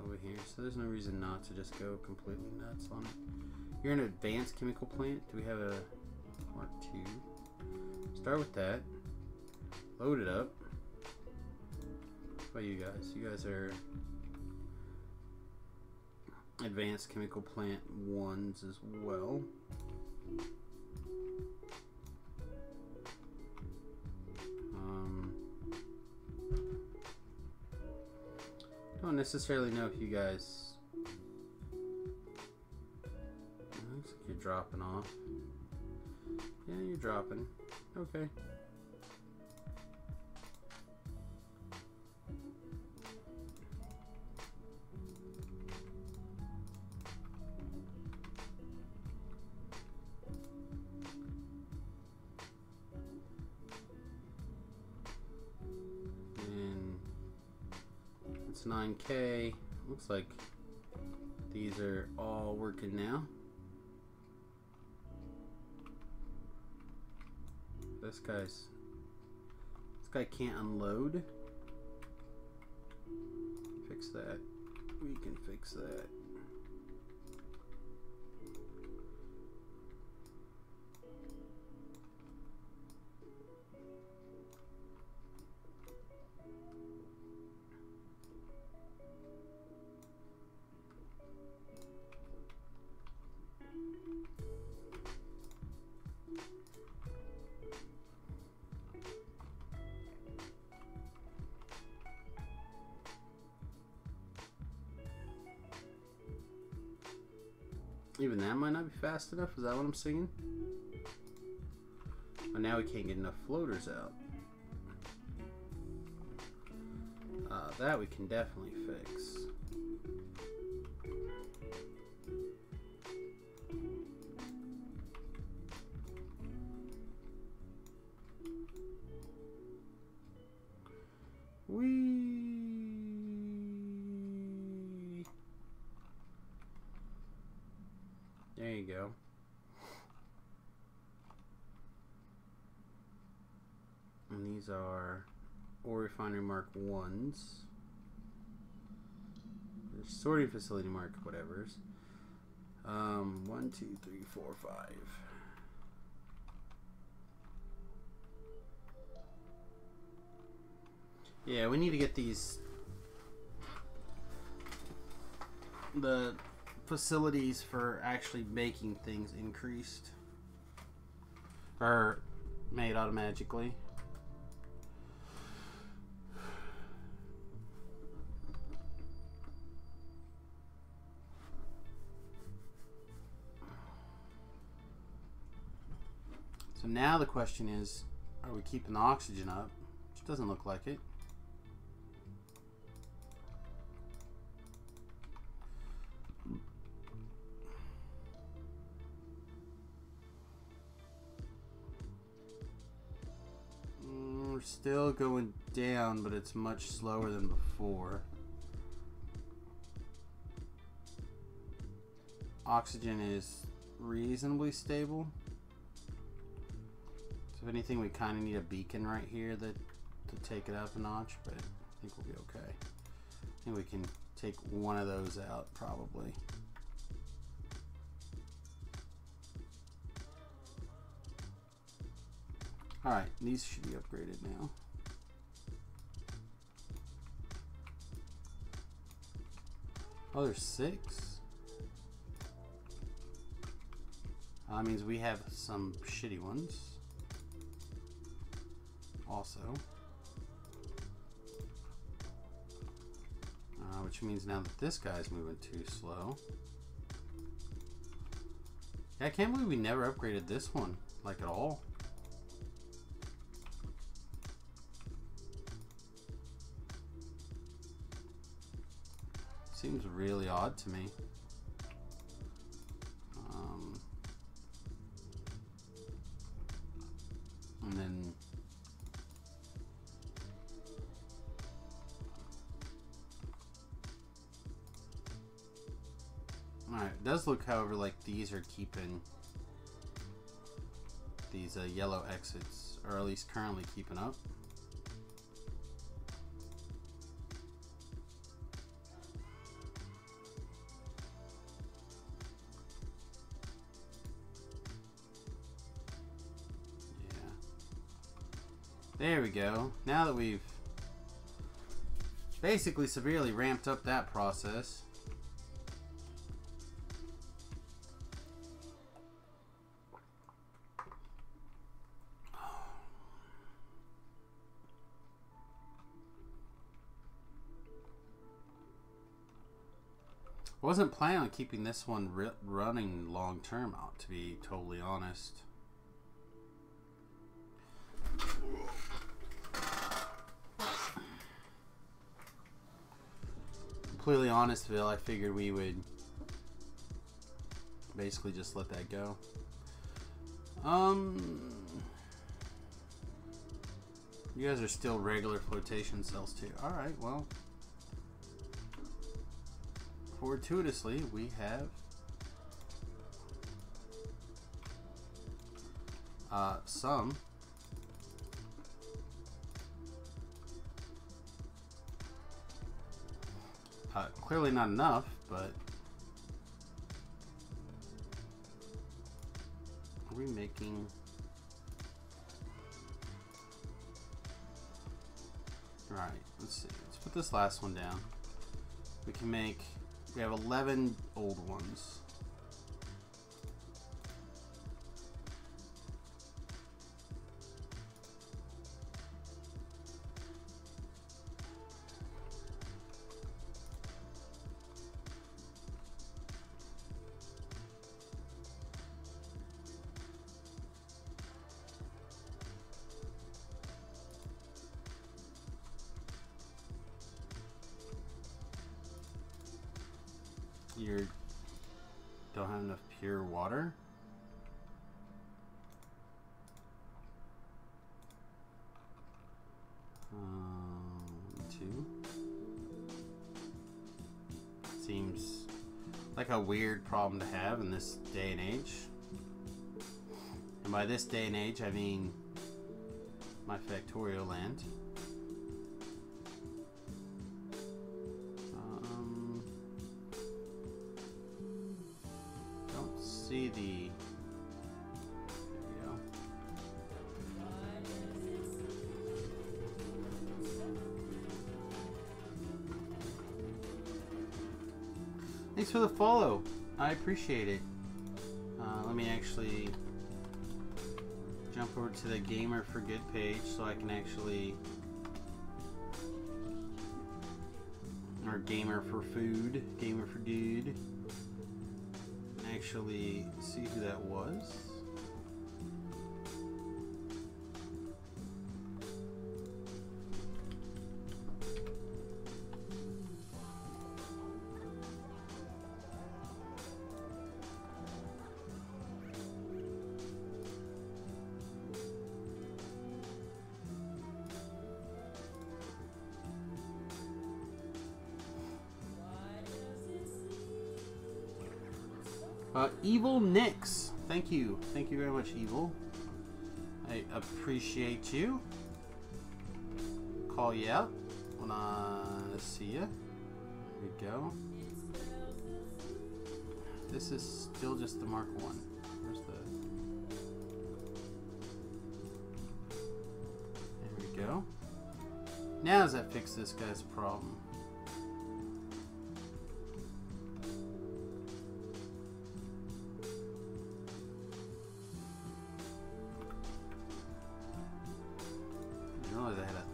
over here, so there's no reason not to just go completely nuts on it. You're an advanced chemical plant. Do we have a Mark II? Start with that. Load it up. What about you guys? You guys are advanced chemical plant 1s as well. Don't necessarily know if you guys. Looks like you're dropping off. Yeah, you're dropping. Okay. It's 9K. Looks like these are all working now. This guy can't unload. Fix that. We can fix that. Even that might not be fast enough. Is that what I'm seeing? But now we can't get enough floaters out. That we can definitely fix. Whee! There you go. And these are ore refinery mark 1s. There's sorting facility mark whatever's. 1, 2, 3, 4, 5. Yeah, we need to get the facilities for actually making things increased. Or made automatically. So now the question is, are we keeping the oxygen up? Which doesn't look like it. We're still going down, but it's much slower than before. Oxygen is reasonably stable. So if anything, we kind of need a beacon right here to take it up a notch, but I think we'll be okay. I think we can take one of those out probably. Alright, these should be upgraded now. Oh, there's 6? That means we have some shitty ones. Also. Which means now that this guy's moving too slow. Yeah, I can't believe we never upgraded this one, like at all. Seems really odd to me. And then alright, it does look, however, like these are keeping these yellow exits, or at least currently keeping up. There we go. Now that we've basically severely ramped up that process. I wasn't planning on keeping this one running long term, to be totally honest. Completely honest, Phil, I figured we would basically just let that go. You guys are still regular flotation cells too. Alright, well. Fortuitously, we have some. Clearly not enough, but are we making? Alright, let's see. Let's put this last one down. We can make, we have 11 old ones. You don't have enough pure water? Like a weird problem to have in this day and age. And by this day and age, I mean my Factorio land. Don't see the... There we go. Thanks for the follow. I appreciate it. Let me actually jump over to the Gamer for Good page so I can actually, or Gamer for Food, Gamer for Dude, actually see who that was. Evil Nix, thank you very much, Evil. I appreciate you. Call you out when I see you. There we go. This is still just the Mark 1. Where's the... There we go. Now does that fix this guy's problem?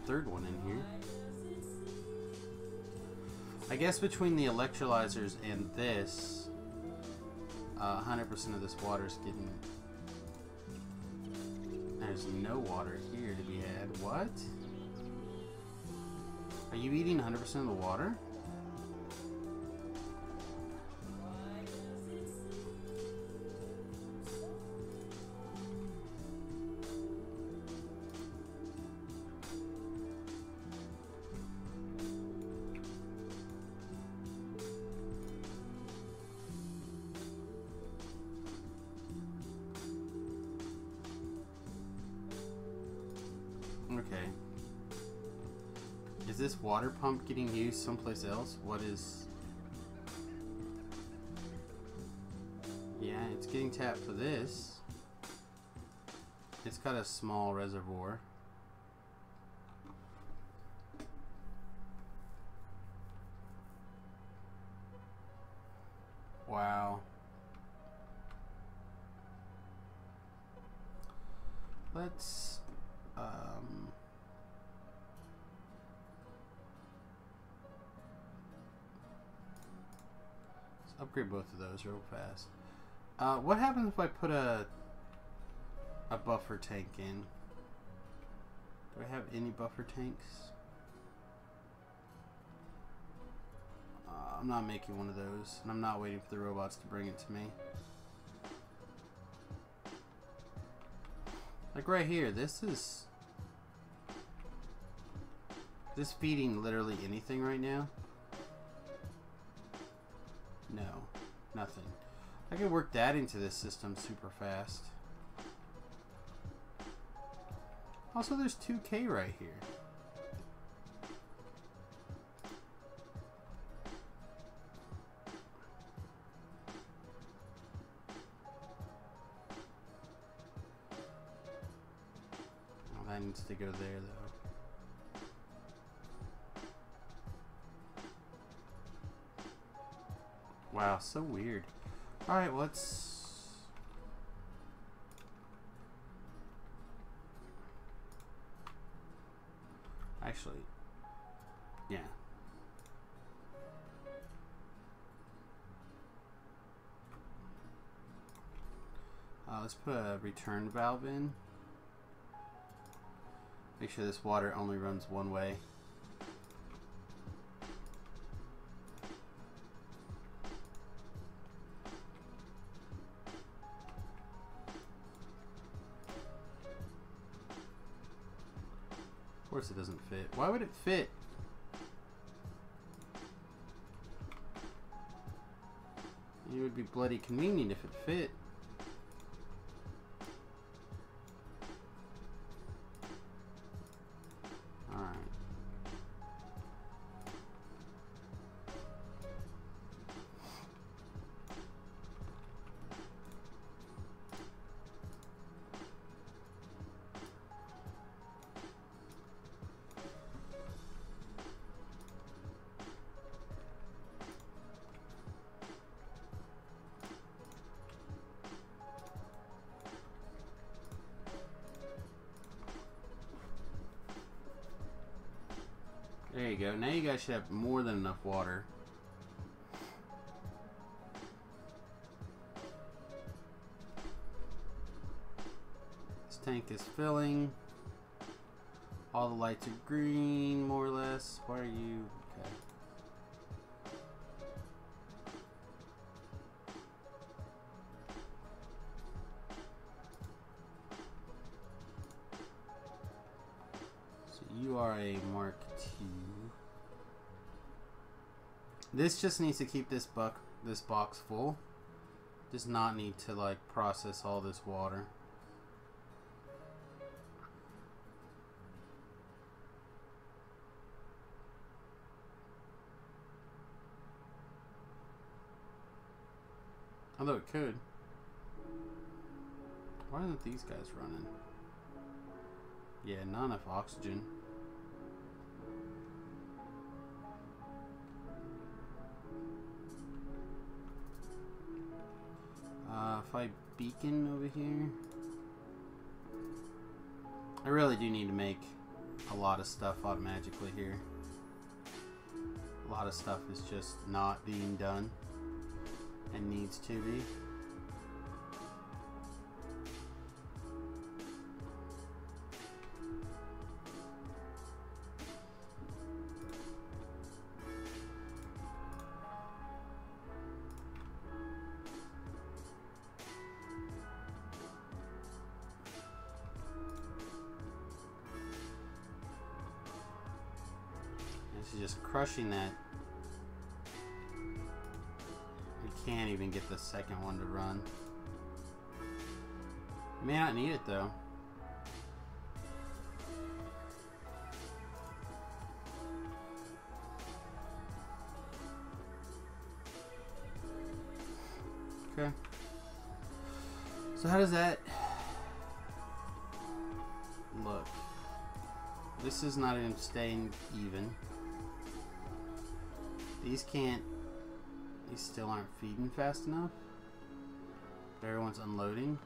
Third one in here. I guess between the electrolyzers and this, 100% of this water is getting... There's no water here to be had. What? Are you eating 100% of the water? Okay. Is this water pump getting used someplace else? What is... Yeah, it's getting tapped for this. It's got a small reservoir. Wow. Let's upgrade both of those real fast. What happens if I put a buffer tank in? Do I have any buffer tanks? I'm not making one of those, and I'm not waiting for the robots to bring it to me. Like right here, this is feeding literally anything right now? No, nothing. I can work that into this system super fast. Also, there's 2K right here. Oh, that needs to go there, though. Wow, so weird. Alright, let's... Actually, yeah. Let's put a return valve in. Make sure this water only runs one way. Of course it doesn't fit. Why would it fit? would be bloody convenient if it fit. Alright. There you go. Now you guys should have more than enough water. This tank is filling. All the lights are green, more or less. Why are you... Okay. So you are a Mark II. This just needs to keep this box full. Does not need to like process all this water. Although it could. Why aren't these guys running? Yeah, not enough oxygen. If I beacon over here, I really do need to make a lot of stuff automatically here. A lot of stuff is just not being done and needs to be. Just crushing that. We can't even get the second one to run. May not need it though. Okay. So how does that look? This is not even staying even. These still aren't feeding fast enough. Everyone's unloading.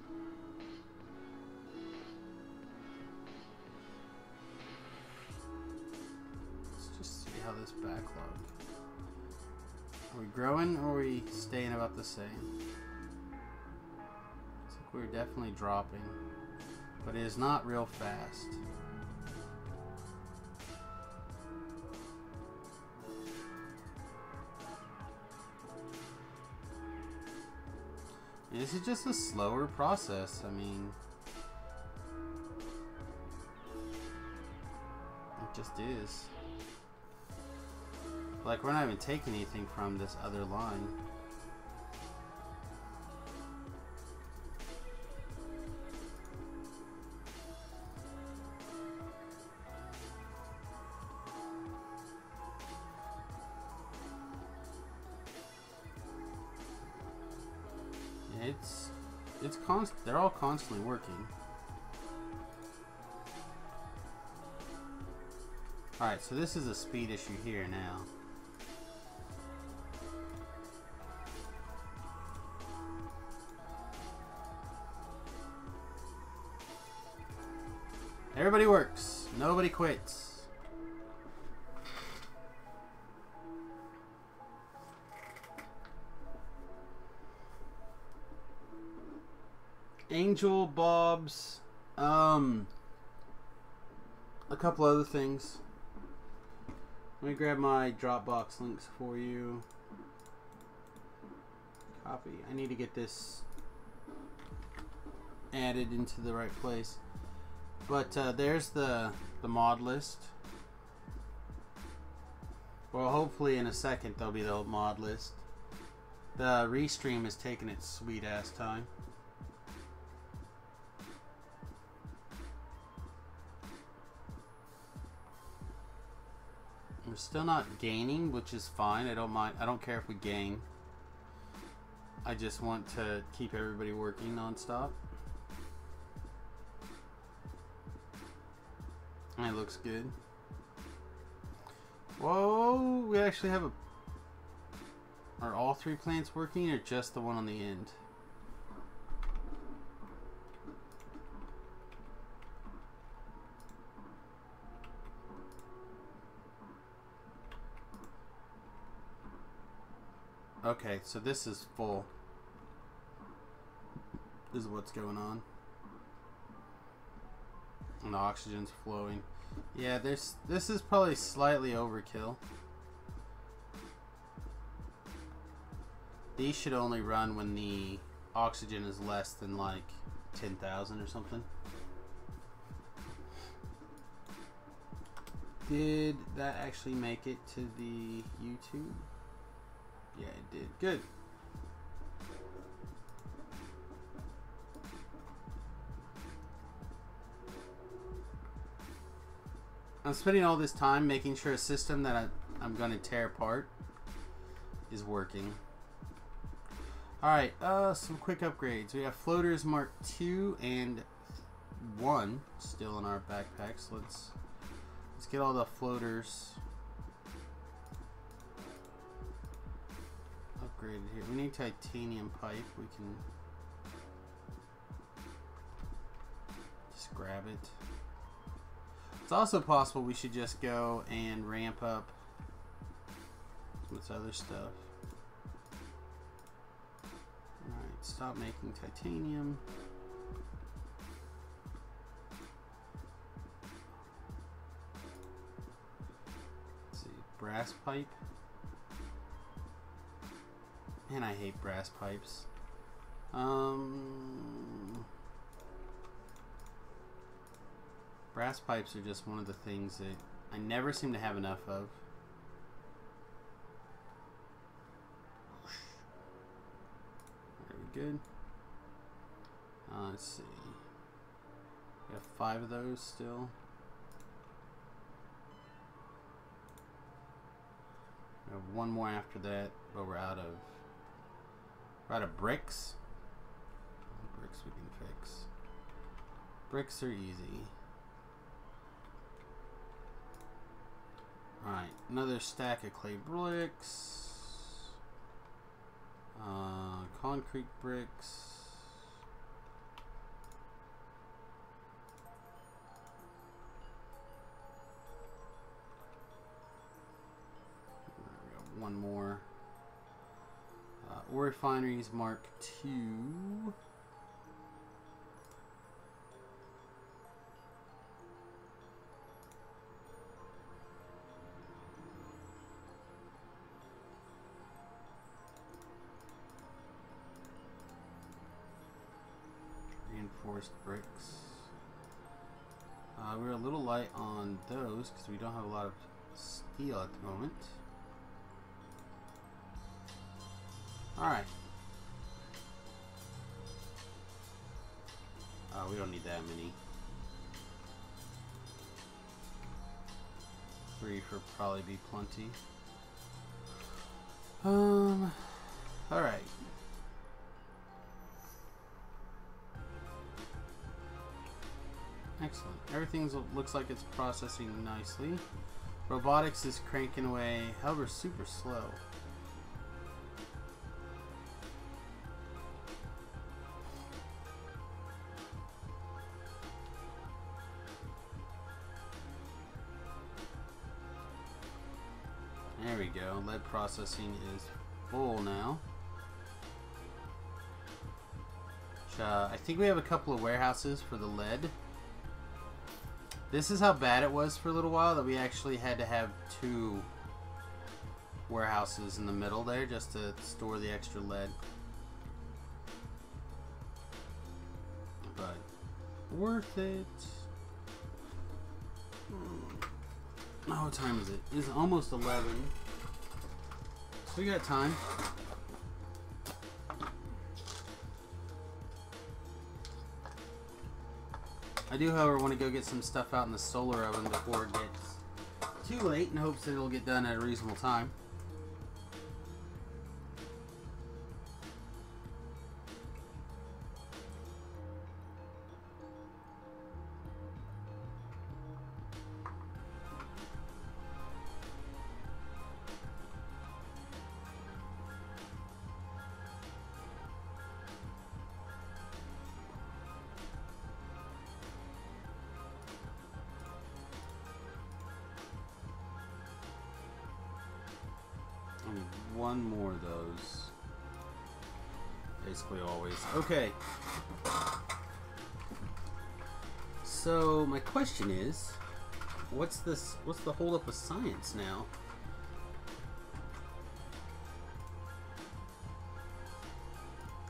Let's just see how this backlog. Are we growing or are we staying about the same? Looks like we're definitely dropping, but it is not real fast. This is just a slower process. I mean, it just is. Like, we're not even taking anything from this other line. It's constant. They're all constantly working. Alright, so this is a speed issue here now. Everybody works. Nobody quits. Angel, Bob's, a couple other things. Let me grab my Dropbox links for you. Copy. I need to get this added into the right place. But there's the mod list. Well, hopefully in a second there'll be the mod list. The restream is taking its sweet ass time. We're still not gaining, which is fine. I don't mind. I don't care if we gain. I just want to keep everybody working non-stop. And it looks good. Whoa, we actually have a... Are all 3 plants working or just the one on the end? Okay, so this is full. This is what's going on. And the oxygen's flowing. Yeah, this is probably slightly overkill. These should only run when the oxygen is less than like 10,000 or something. Did that actually make it to the YouTube? Yeah, it did. Good. I'm spending all this time making sure a system that I'm going to tear apart is working. Alright, some quick upgrades. We have floaters Mark 2 and 1 still in our backpacks. Let's get all the floaters upgraded here. We need titanium pipe. We can just grab it. It's also possible we should just go and ramp up some of this other stuff. Alright, stop making titanium. Let's see, brass pipe. Man, I hate brass pipes. Brass pipes are just one of the things that I never seem to have enough of. Very good. Let's see. We have 5 of those still. We have 1 more after that, but we're out of bricks. Bricks we can fix. Bricks are easy. Alright, another stack of clay bricks. Concrete bricks. We got 1 more. Ore refineries Mark 2. Reinforced bricks. We're a little light on those because we don't have a lot of steel at the moment. Alright. We don't need that many. 3 for probably be plenty. Alright. Excellent. Everything looks like it's processing nicely. Robotics is cranking away, however, super slow. There we go. Lead processing is full now. I think we have a couple of warehouses for the lead. This is how bad it was for a little while that we actually had to have 2 warehouses in the middle there just to store the extra lead. But worth it. Oh, what time is it? It's almost 11. So we got time. I do, however, want to go get some stuff out in the solar oven before it gets too late, in hopes that it'll get done at a reasonable time. One more of those. Basically always. Okay. So my question is, what's the hold up with science now?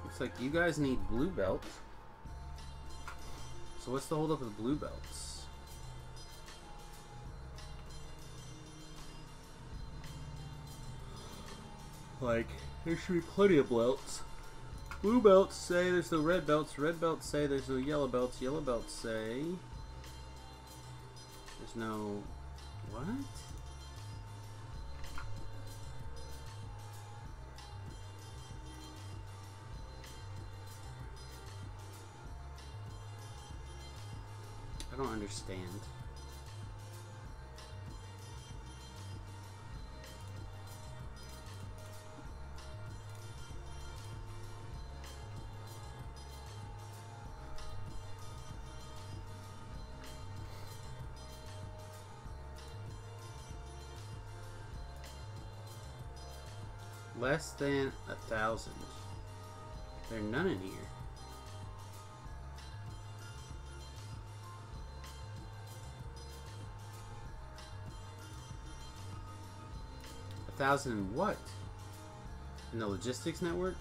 Looks like you guys need blue belts. So what's the hold up with blue belts? Like, there should be plenty of belts. Blue belts say there's no red belts. Red belts say there's no yellow belts. Yellow belts say there's no... What? I don't understand. Less than 1,000. There are none in here. A 1,000 in what? In the logistics network?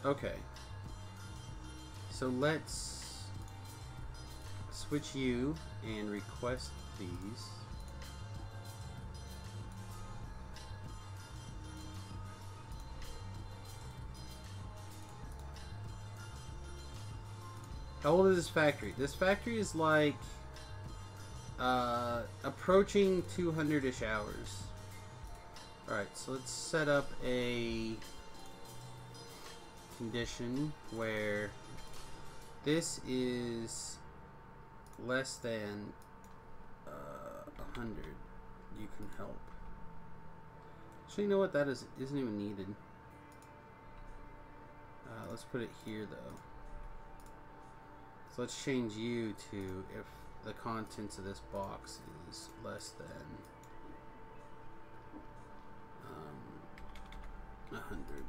Okay. So let's switch you and request these. How old is this factory? This factory is like approaching 200-ish hours. Alright, so let's set up a condition where this is less than 100. You can help. So you know what? That isn't even needed. Let's put it here though. So let's change you to if the contents of this box is less than 100.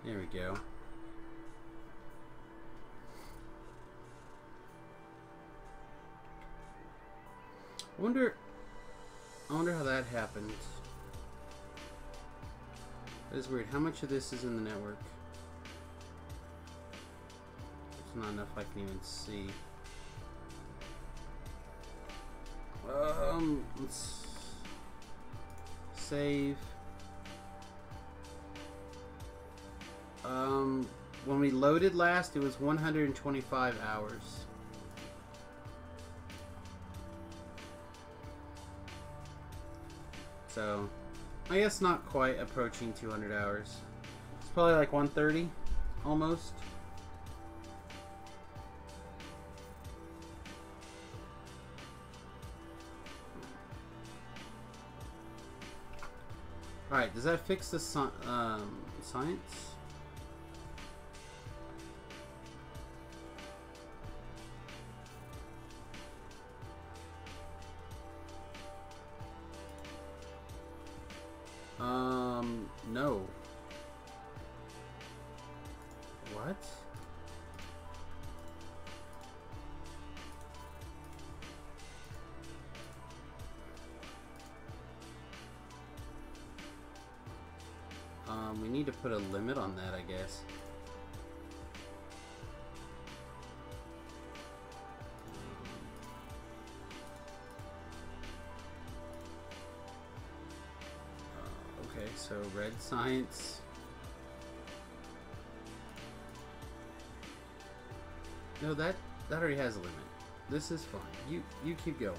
There we go. I wonder how that happened. That is weird. How much of this is in the network? It's not enough I can even see. Let's save. When we loaded last, it was 125 hours. So, I guess not quite approaching 200 hours. It's probably like 130, almost. Alright, does that fix the science? No. What? We need to put a limit on that, I guess. so red science. No, that already has a limit. This is fine. You keep going.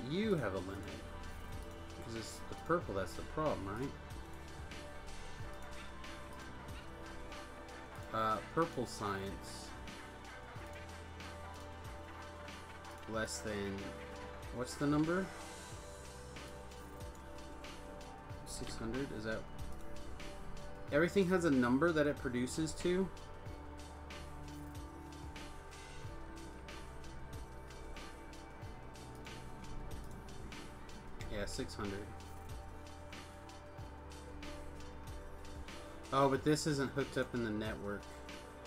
You have a limit. Because it's the purple that's the problem, right? Purple science. Less than... What's the number? 600? Is that... Everything has a number that it produces to? Yeah, 600. Oh, but this isn't hooked up in the network.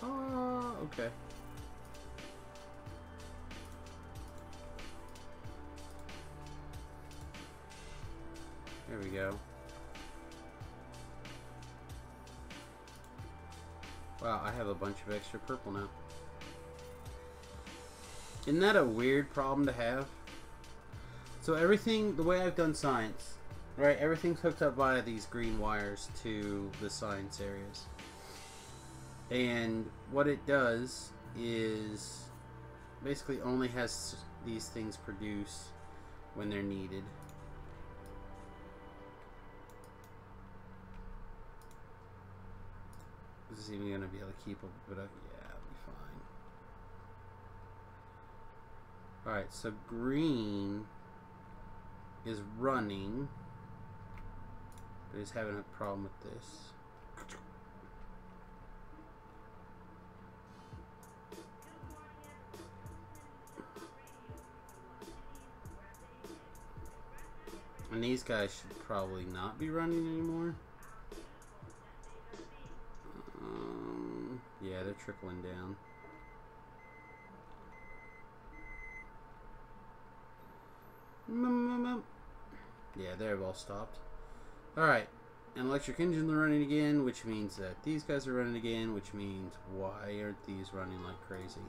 Oh, okay. There we go. Wow, I have a bunch of extra purple now. Isn't that a weird problem to have? So everything, the way I've done science, right, everything's hooked up via these green wires to the science areas. And what it does is basically only has these things produce when they're needed. Is this even going to be able to keep up? But yeah, it'll be fine. Alright, so green is running, but he's having a problem with this. And these guys should probably not be running anymore. Yeah, they're trickling down. Yeah, they've all stopped. Alright, and electric engines are running again, which means that these guys are running again, which means why aren't these running like crazy?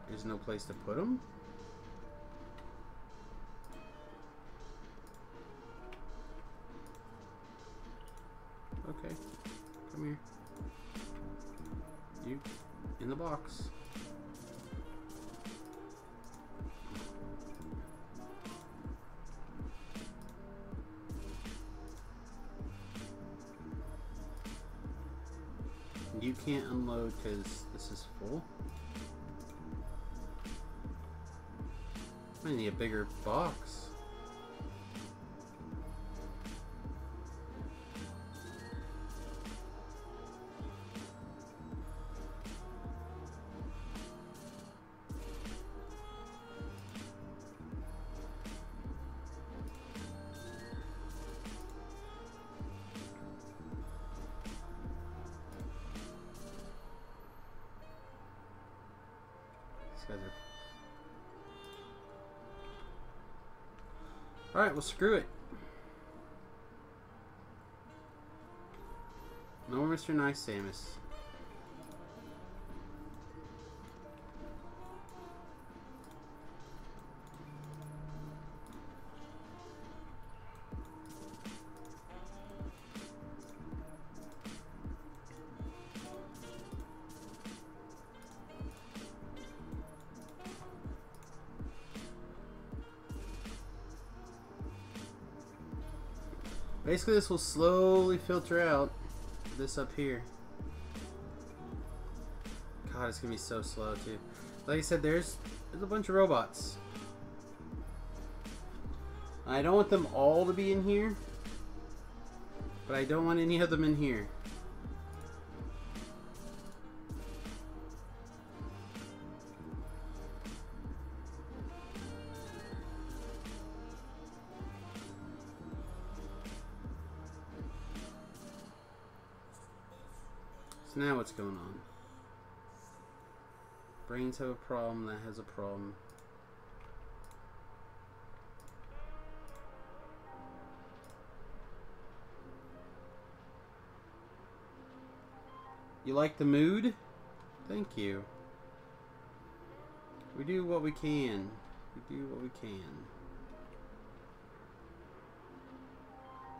There's no place to put them? Okay, come here. You, in the box. You can't unload because this is full. I need a bigger box. Alright, well screw it. No more Mr. Nice Samus. Basically, this will slowly filter out this up here. God, it's gonna be so slow too. Like I said, there's a bunch of robots. I don't want them all to be in here, but I don't want any of them in here. So now what's going on? Brains have a problem, that has a problem. You like the mood? Thank you. We do what we can. We do what we can.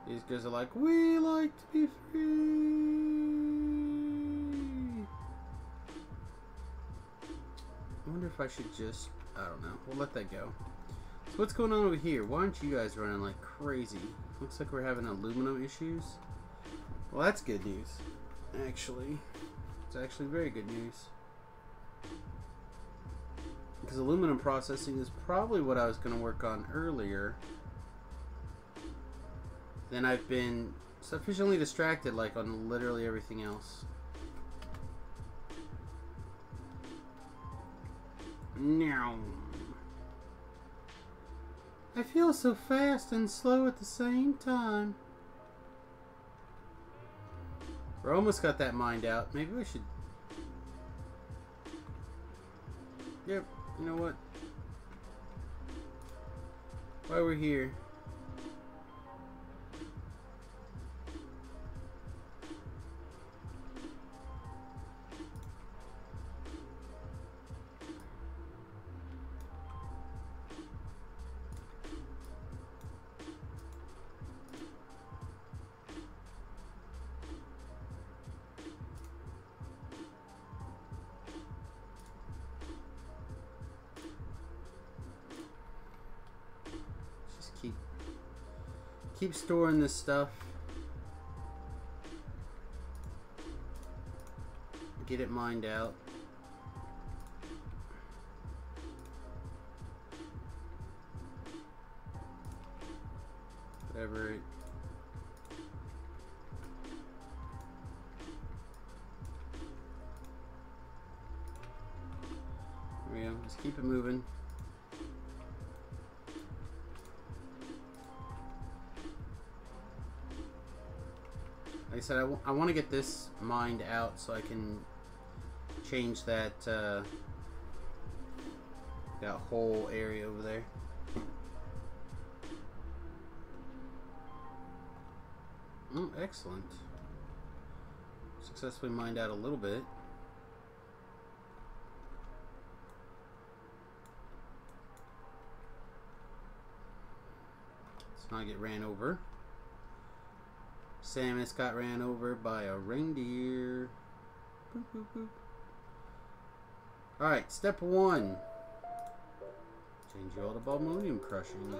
These guys are like, we like to be free. I wonder if I should just, I don't know. We'll let that go. So what's going on over here? Why aren't you guys running like crazy? Looks like we're having aluminum issues. Well, that's good news. Actually, it's actually very good news. Because aluminum processing is probably what I was going to work on earlier. Then I've been sufficiently distracted like on literally everything else. Now, I feel so fast and slow at the same time. We're almost got that mined out. Maybe we should... Yep, you know what? While we're here... Keep storing this stuff. Get it mined out. Whatever it... There we go. Just keep it moving. Like I said, I want to get this mined out so I can change that that whole area over there. Oh, excellent. Successfully mined out a little bit. Let's not get ran over. Samius got ran over by a reindeer. Boop, boop, boop. Alright, step 1. Change you all to aluminum crushing.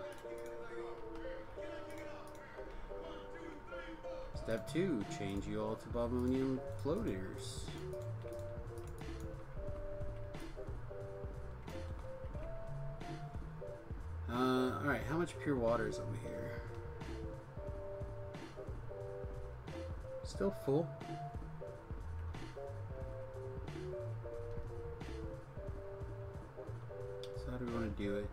Step 2, change you all to aluminum floaters. Alright, how much pure water is over here? Still full. So how do we want to do it?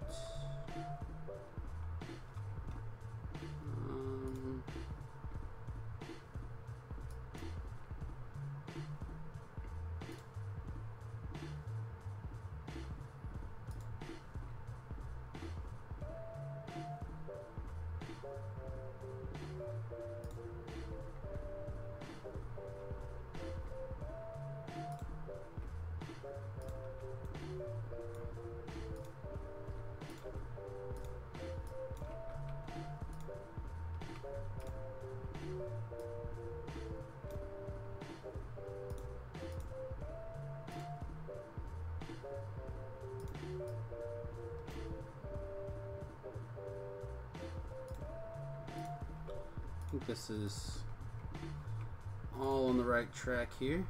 I think this is all on the right track here.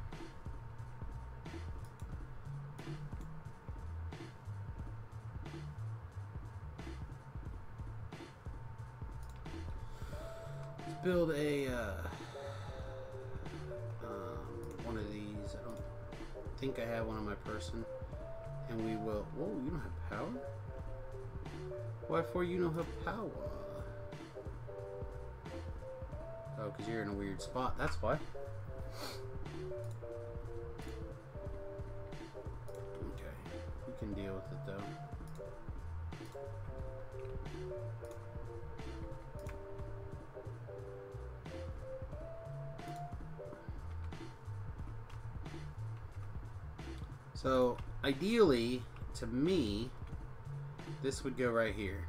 Let's build a one of these. I don't think I have one on my person, and we will. Whoa, you don't have power? Why for you don't have power? Oh, because you're in a weird spot, that's why. Okay, we can deal with it though. So, ideally, to me, this would go right here.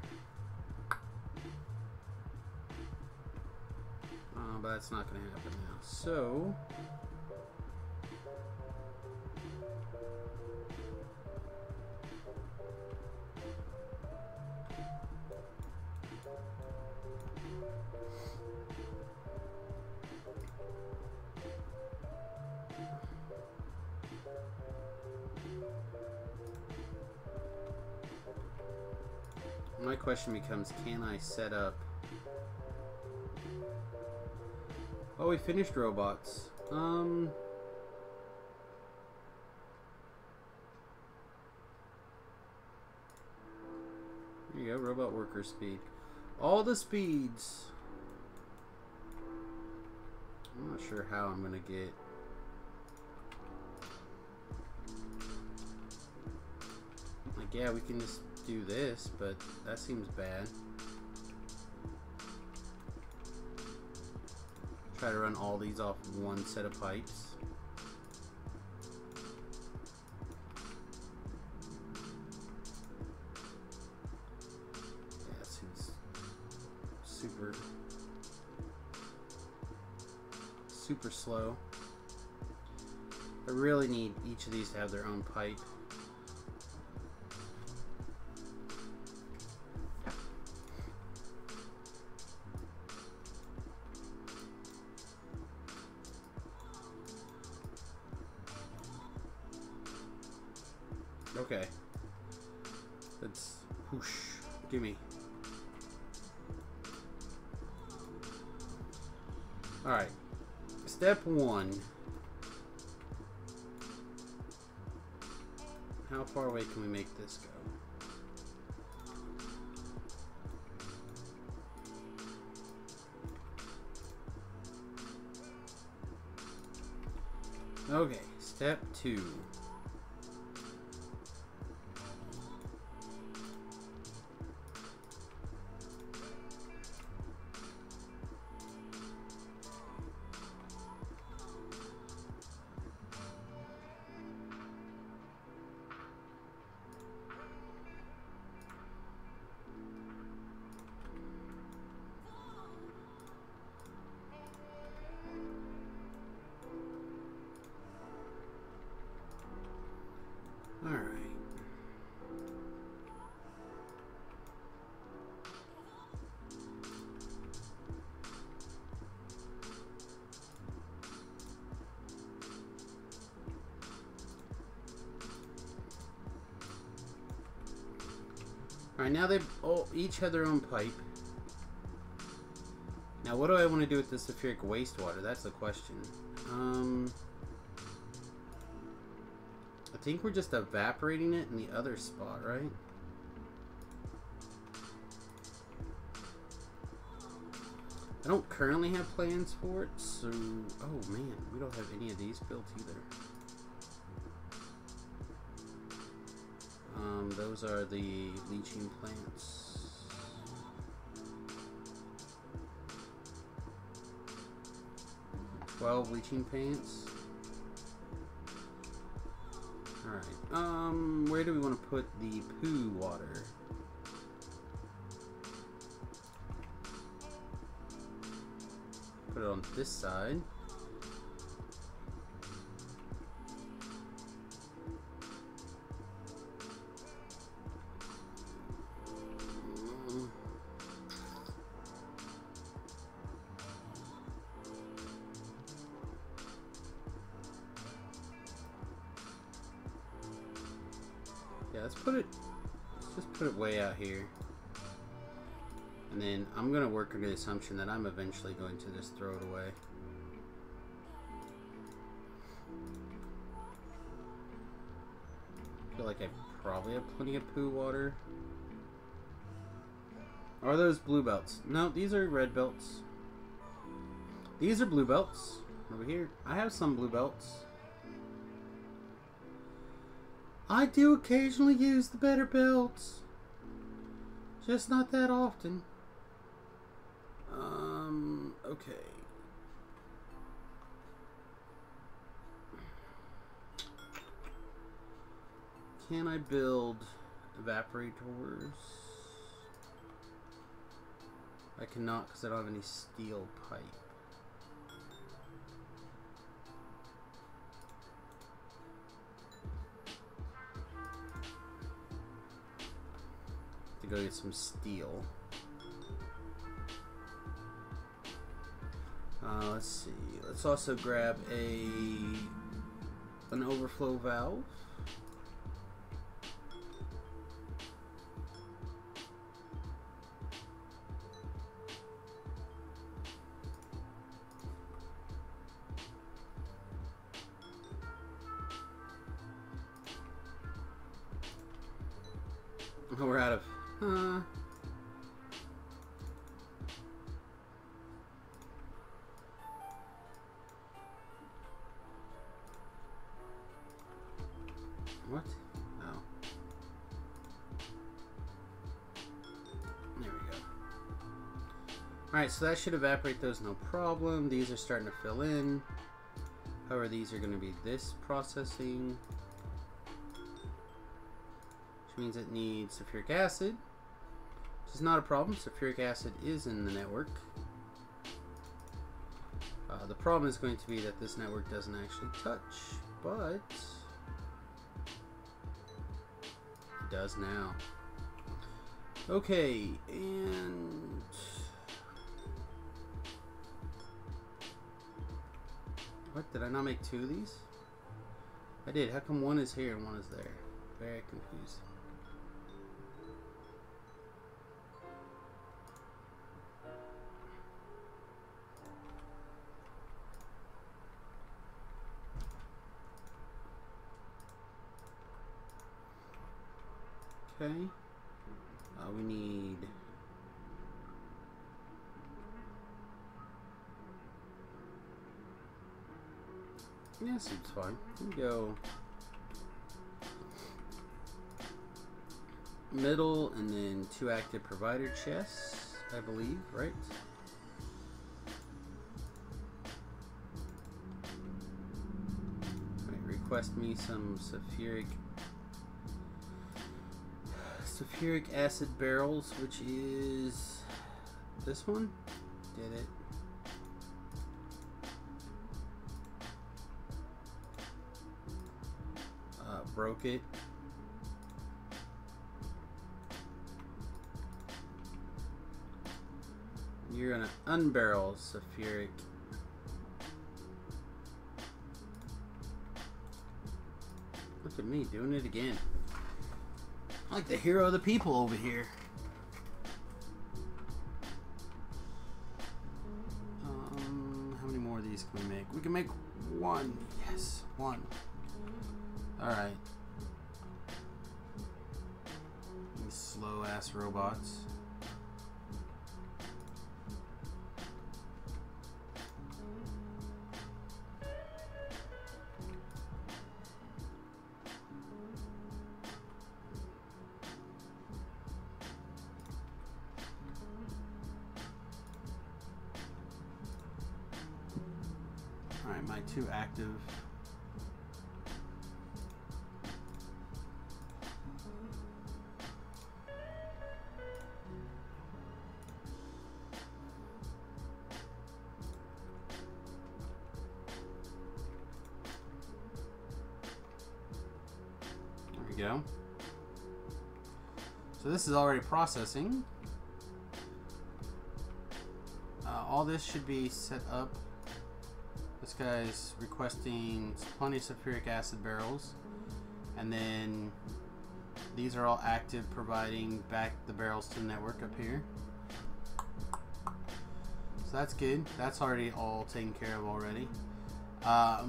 But that's not going to happen now. So... my question becomes, can I set up... Oh, we finished robots. There you go, robot worker speed. All the speeds. I'm not sure how I'm gonna get... Like, yeah, we can just do this, but that seems bad. Try to run all these off one set of pipes. Yeah, that seems super slow. I really need each of these to have their own pipe. Okay. Let's whoosh. Gimme. Alright. Step 1. How far away can we make this go? Okay. Step 2. Alright, now they've each had their own pipe. Now, what do I want to do with this sulfuric wastewater? That's the question. I think we're just evaporating it in the other spot, right? I don't currently have plans for it, so... Oh, man, we don't have any of these built either. Those are the leaching plants. $12 leaching plants. Alright, where do we want to put the poo water? Put it on this side. Let's just put it way out here. And then I'm going to work under the assumption that I'm eventually going to just throw it away. I feel like I probably have plenty of poo water. Are those blue belts? No, these are red belts. These are blue belts. Over here. I have some blue belts. I do occasionally use the better belts. Just not that often. Okay. Can I build evaporators? I cannot because I don't have any steel pipe. To go get some steel. Let's see. Let's also grab an overflow valve. Oh, we're out of. What? Oh. There we go. Alright, so that should evaporate those no problem. These are starting to fill in. However, these are going to be this processing. Which means it needs sulfuric acid. Which is not a problem. Sulfuric acid is in the network. The problem is going to be that this network doesn't actually touch, but it does now. Okay, and what? Did I not make two of these? I did. How come one is here and one is there? Very confused. Okay. We need yeah, seems fine. We go middle and then 2 active provider chests, I believe, right? Right, request me some sulfuric acid barrels, which is this one. Did it? Broke it. You're gonna unbarrel sulfuric. Look at me doing it again. I'm like the hero of the people over here. How many more of these can we make? We can make one. Yes, one. Alright. These slow ass robots. Alright, my 2 active. There we go. So this is already processing. All this should be set up. This guy's requesting plenty of sulfuric acid barrels, and then these are all active, providing back the barrels to the network up here. So that's good. That's already all taken care of already. I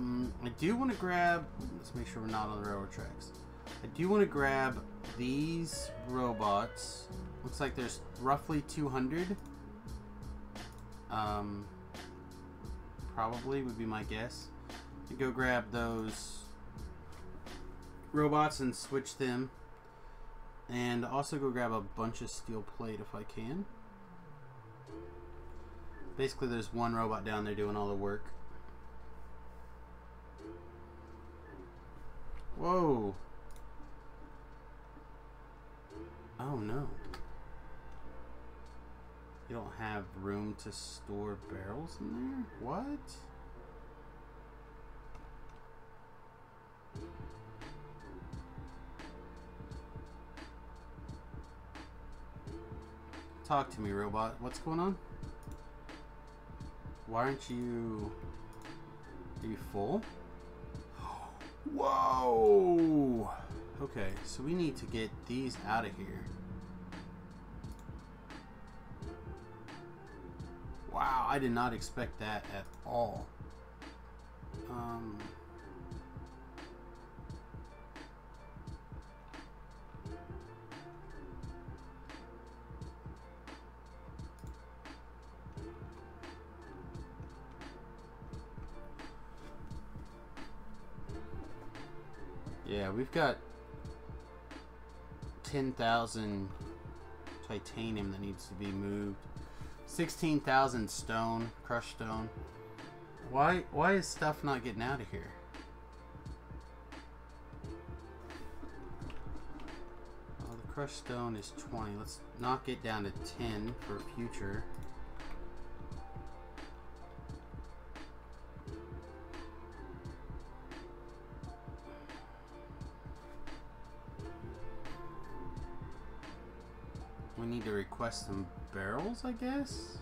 do want to grab, let's make sure we're not on the railroad tracks. I do want to grab these robots. Looks like there's roughly 200. Probably would be my guess. To go grab those robots and switch them, and also go grab a bunch of steel plate if I can. Basically, there's one robot down there doing all the work. Whoa! Oh no. You don't have room to store barrels in there? What? Talk to me, robot. What's going on? Why aren't you... Are you full? Whoa! Okay, so we need to get these out of here. Wow, I did not expect that at all. Yeah, we've got 10,000 titanium that needs to be moved. 16,000 stone, crushed stone. Why is stuff not getting out of here? Well, the crushed stone is 20. Let's knock it down to 10 for future. We need to request some barrels, I guess?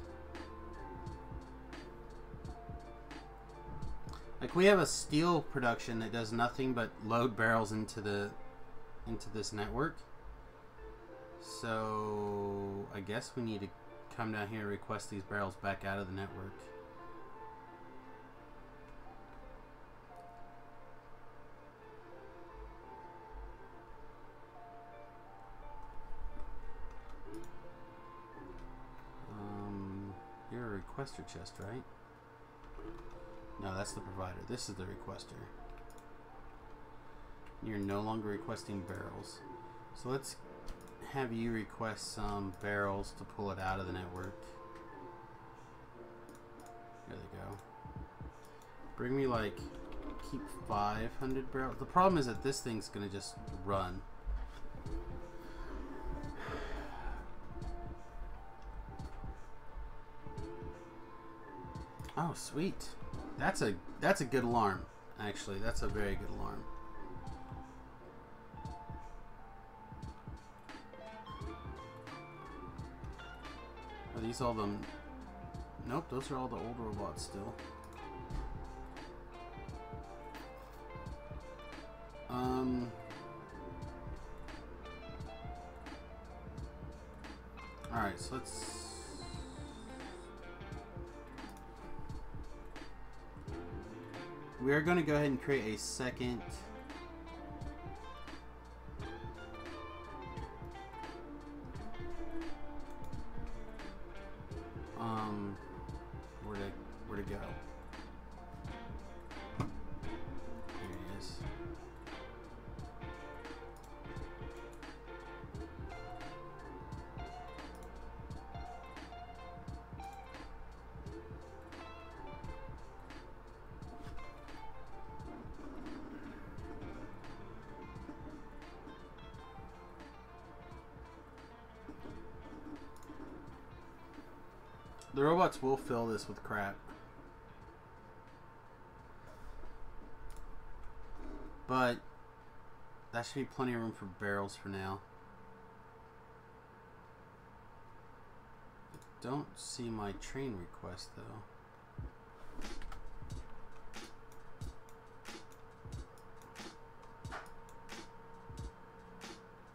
Like, we have a steel production that does nothing but load barrels into this network. So I guess we need to come down here and request these barrels back out of the network. You're a requester chest, right? No, that's the provider. This is the requester. You're no longer requesting barrels. So let's have you request some barrels to pull it out of the network. There they go. Bring me like, keep 500 barrels. The problem is that this thing's gonna just run. Oh, sweet. That's a good alarm. Actually, that's a very good alarm. Are these all the... Nope, those are all the old robots still. Alright, so let's... We are going to go ahead and create a second where to go? Here it is. The robots will fill this with crap. But that should be plenty of room for barrels for now. I don't see my train request though.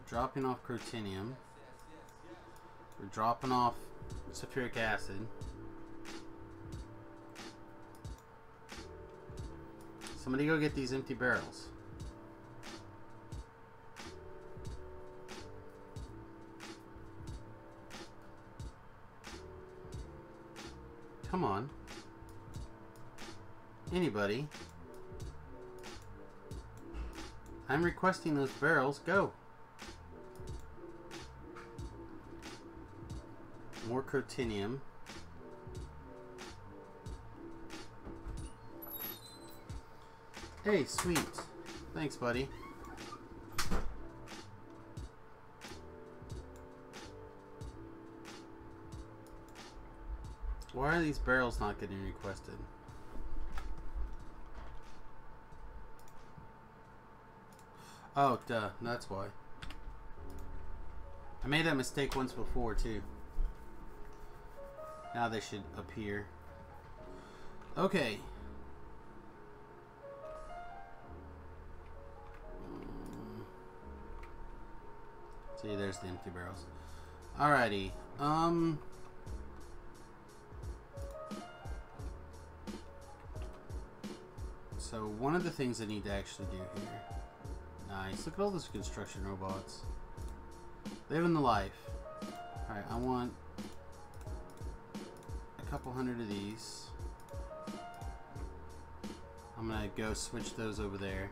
Dropping off crotinium. We're dropping off sulfuric acid. Somebody go get these empty barrels. Come on. Anybody? I'm requesting those barrels. Go. More crotinium. Hey, sweet. Thanks, buddy. Why are these barrels not getting requested? Oh, duh. That's why. I made that mistake once before, too. Now they should appear. Okay. See, there's the empty barrels. Alrighty. So one of the things I need to actually do here. Nice. Look at all those construction robots. Living the life. Alright, I want a couple hundred of these. I'm gonna go switch those over there.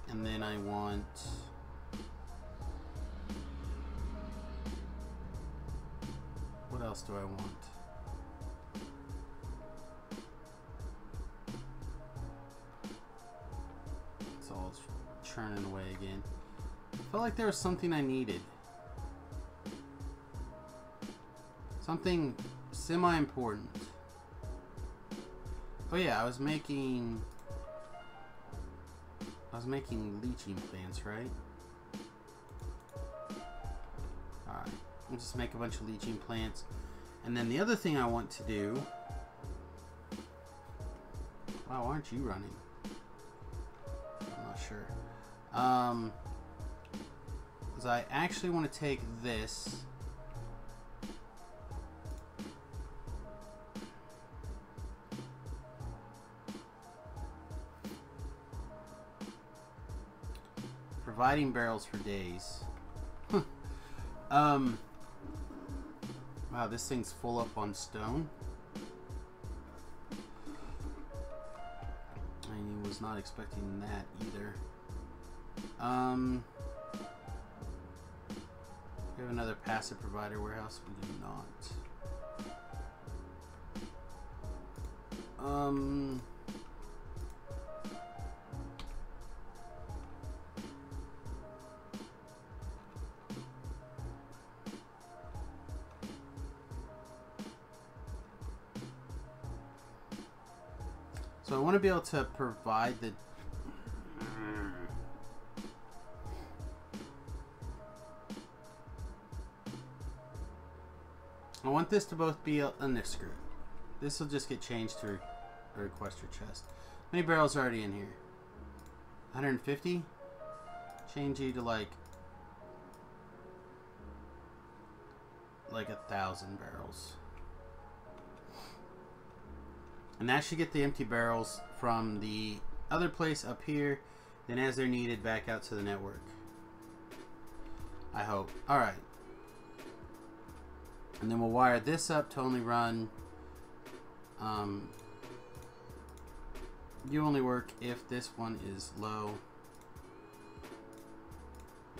And then I want... What else do I want? It's all churning away again. I felt like there was something I needed. Something semi-important. Oh yeah, I was making leaching plants, right? Alright. I'll just make a bunch of leaching plants. And then the other thing I want to do... Wow, aren't you running? I'm not sure. Because I actually want to take this... Providing barrels for days. Wow, this thing's full up on stone. I was not expecting that either. We have another passive provider warehouse. We do not. So I want to be able to provide the... I want this to both be a screw. This will just get changed to a requester chest. How many barrels are already in here? 150? Change you to like 1,000 barrels. And that should get the empty barrels from the other place up here, then as they're needed back out to the network. I hope. Alright. And then we'll wire this up to only run... you only work if this one is low.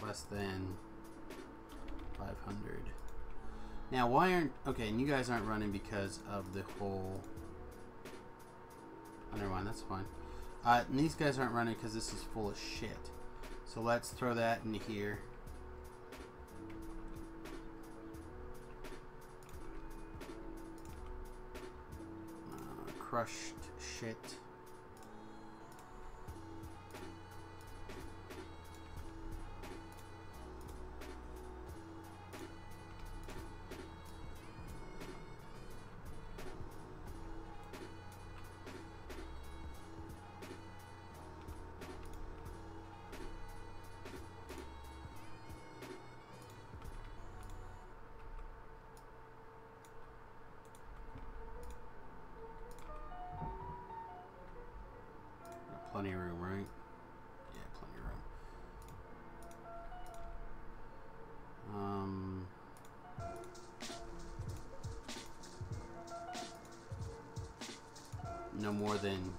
Less than 500. Now why aren't... Okay, and you guys aren't running because of the whole... Oh, never mind, that's fine. And these guys aren't running because this is full of shit. So let's throw that into here. Crushed shit. Plenty of room, right? Yeah, plenty of room. No more than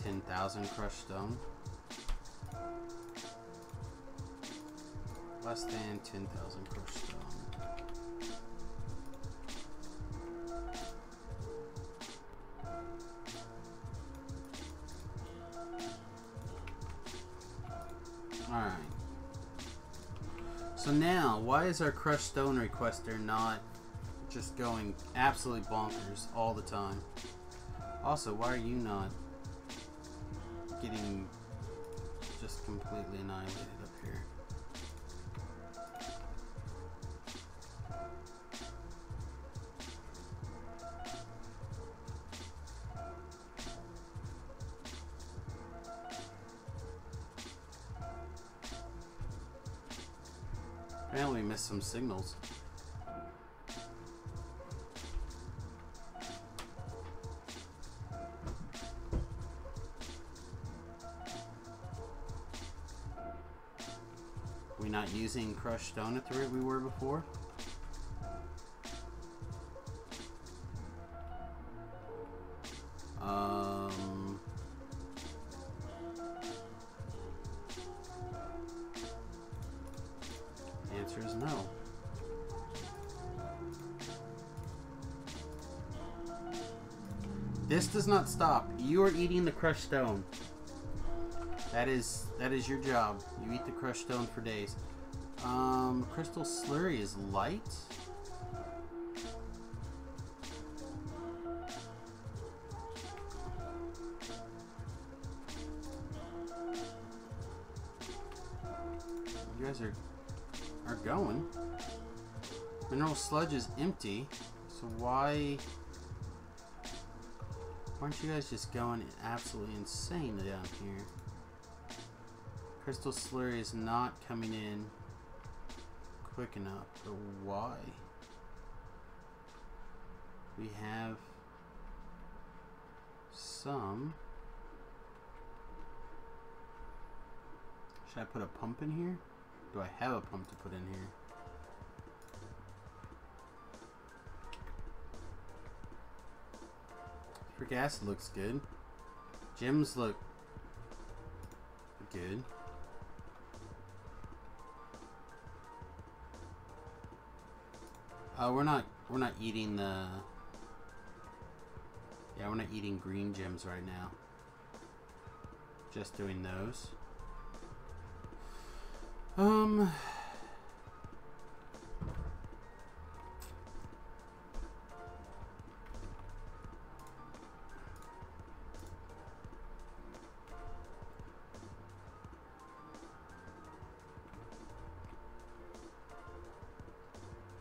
10,000 crushed stone. Less than 10,000 crushed stone. Alright. So now, why is our crushed stone requester not just going absolutely bonkers all the time. Also, why are you not getting just completely annihilated up here? Apparently we missed some signals. We not using crushed stone at the rate we were before? The answer is no. This does not stop. You are eating the crushed stone. That is your job. You eat the crushed stone for days. Crystal slurry is light. You guys are going. Mineral sludge is empty. So why aren't you guys just going absolutely insane down here? Crystal slurry is not coming in quick enough. For why? We have some. Should I put a pump in here? Do I have a pump to put in here? Sulfuric acid looks good. Gems look good. We're not eating the. Yeah, we're not eating green gems right now. Just doing those.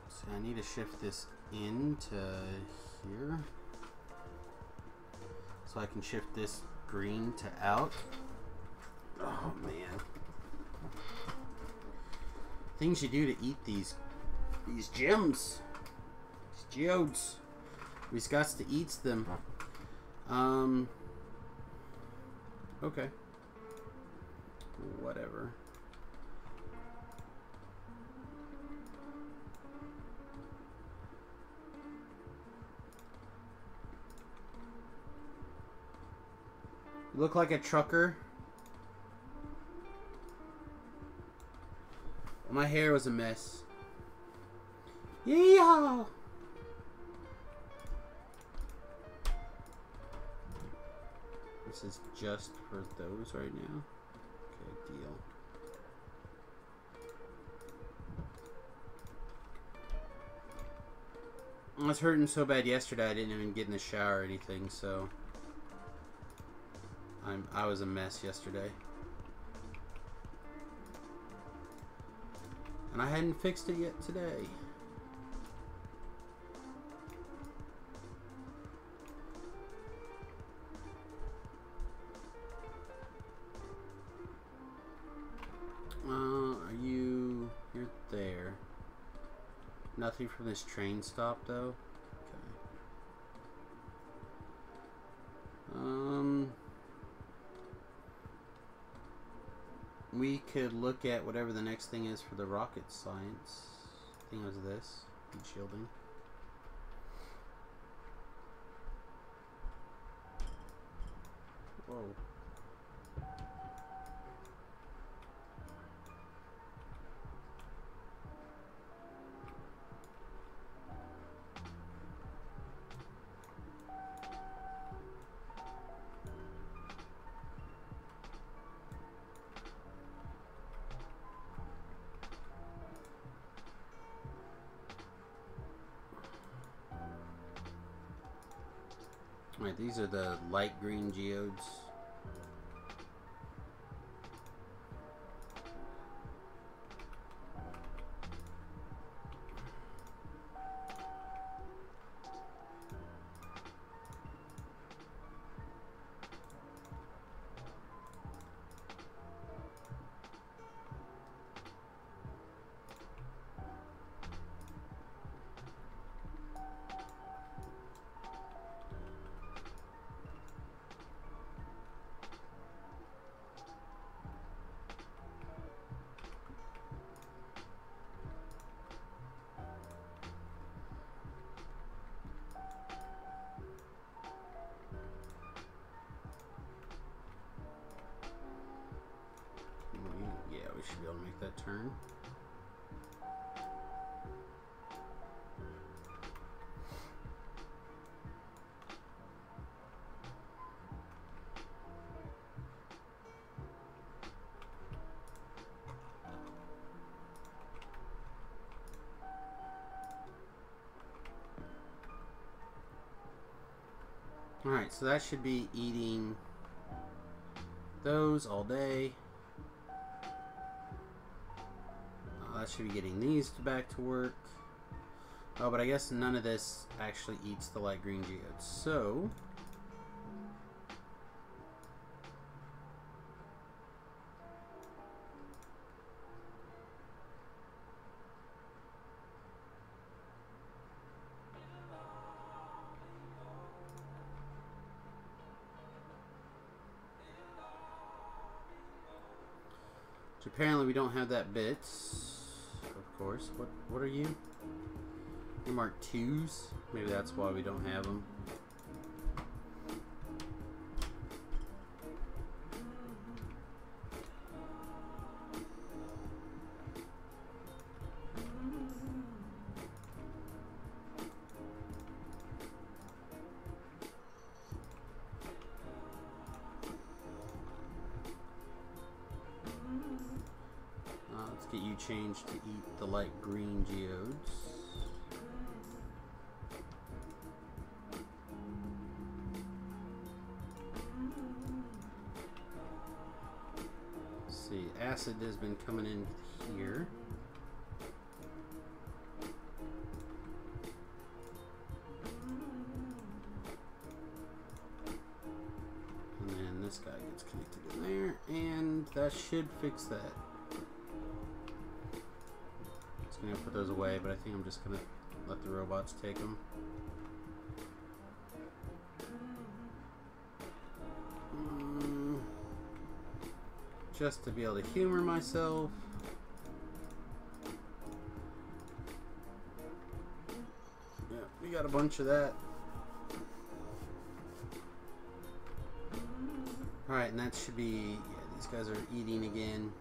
So I need to shift this into here. So I can shift this green to out. Oh man. Things you do to eat these gems. These geodes. We just got to eat them. Okay. Whatever. You look like a trucker. My hair was a mess. Yeehaw! This is just for those right now. Okay, deal. I was hurting so bad yesterday I didn't even get in the shower or anything, so I was a mess yesterday. And I hadn't fixed it yet today. You're there. Nothing from this train stop though? Okay. We could look at whatever the next thing is for the rocket science. I think it was this. Heat shielding. Whoa. Alright, these are the light green geodes. Should be able to make that turn. Alright, so that should be eating those all day. That should be getting these back to work. Oh, but I guess none of this actually eats the light green geodes. So apparently we don't have that bit. Of course. What are you? You're marked 2s. Maybe that's why we don't have them. Let's get you changed to eat the light green geodes. Let's see, acid has been coming in here. And then this guy gets connected in there, and that should fix that. I'm gonna put those away, but I think I'm just gonna let the robots take them. Just to be able to humor myself. Yeah, we got a bunch of that. Alright, and that should be, yeah, these guys are eating again.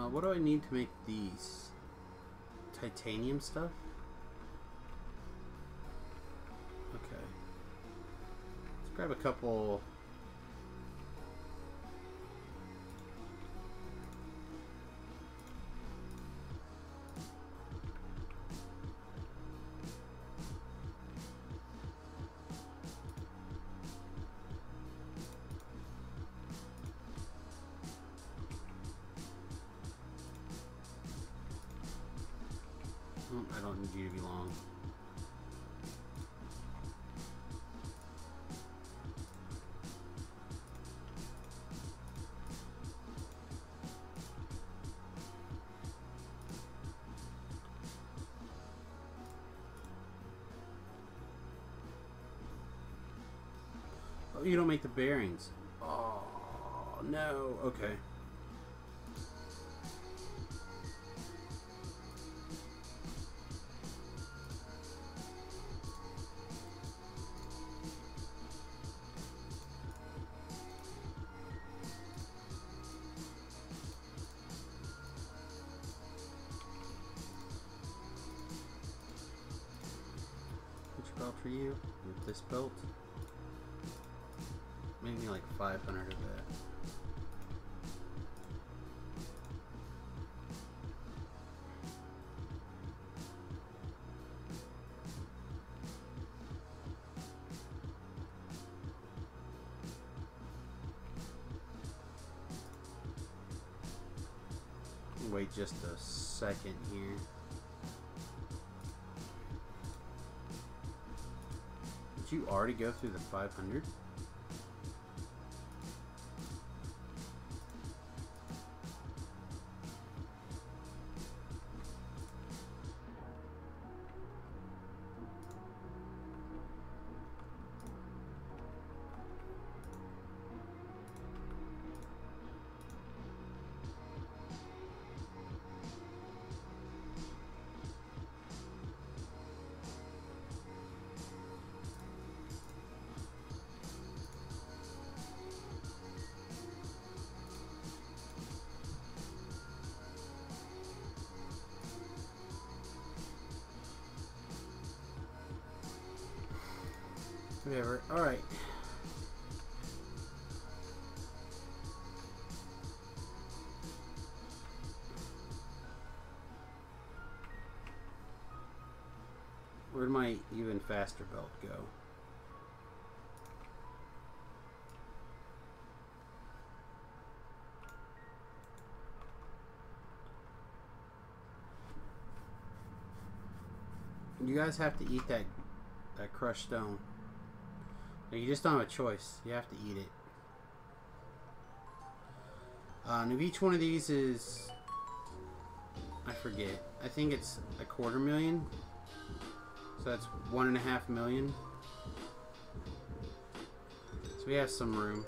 What do I need to make these? Titanium stuff? Okay. Let's grab a couple. I don't need you to be long. Oh, you don't make the bearings. Oh, no. Okay. Which belt for you? With this belt? maybe like 500 of that. Wait just a second here. Did you already go through the 500? Whatever. Alright. Where'd my even faster belt go? You guys have to eat that crushed stone. You just don't have a choice. You have to eat it. And if each one of these is, I forget. I think it's $250,000. So that's 1.5 million. So we have some room.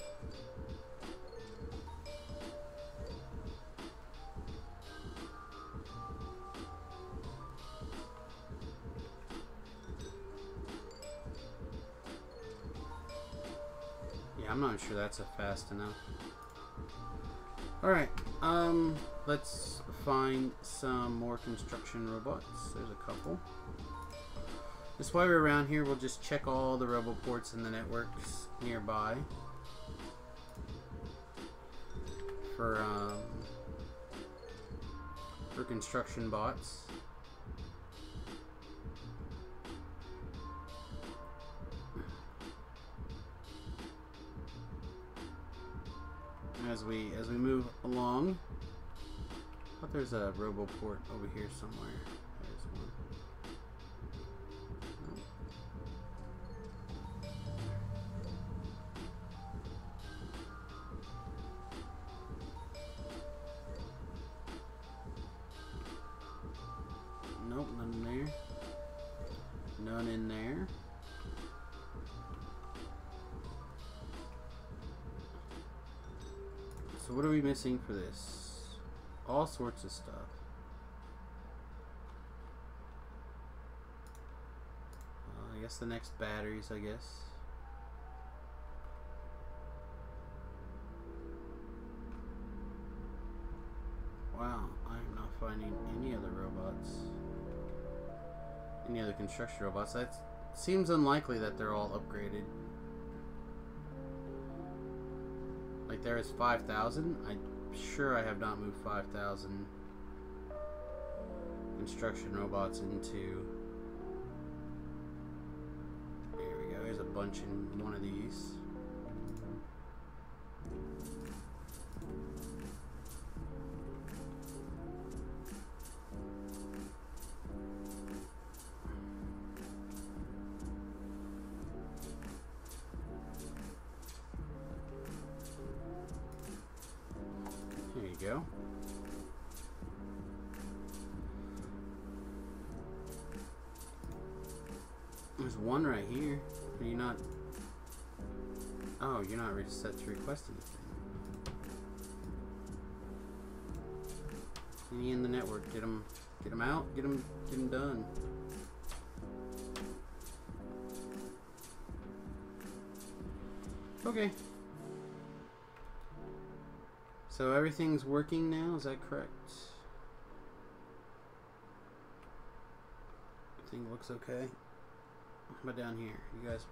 I'm not sure that's fast enough. Alright, let's find some more construction robots. There's a couple. This while we're around here, we'll just check all the roboports in the networks nearby for construction bots. As we move along, I thought there's a roboport over here somewhere. There's one. Nope, none in there. None in there. So what are we missing for this? All sorts of stuff. I guess the next batteries, I guess. Wow, I am not finding any other robots. Any other construction robots. That seems unlikely that they're all upgraded. Like there is 5,000. I'm sure I have not moved 5,000 construction robots into. There we go. There's a bunch in one of these. Go. There's one right here. Are you not? Oh, you're not ready to set to request anything. Any in the network? Get them out. Get them done. Okay. So everything's working now, is that correct? Everything looks okay. How about down here? You guys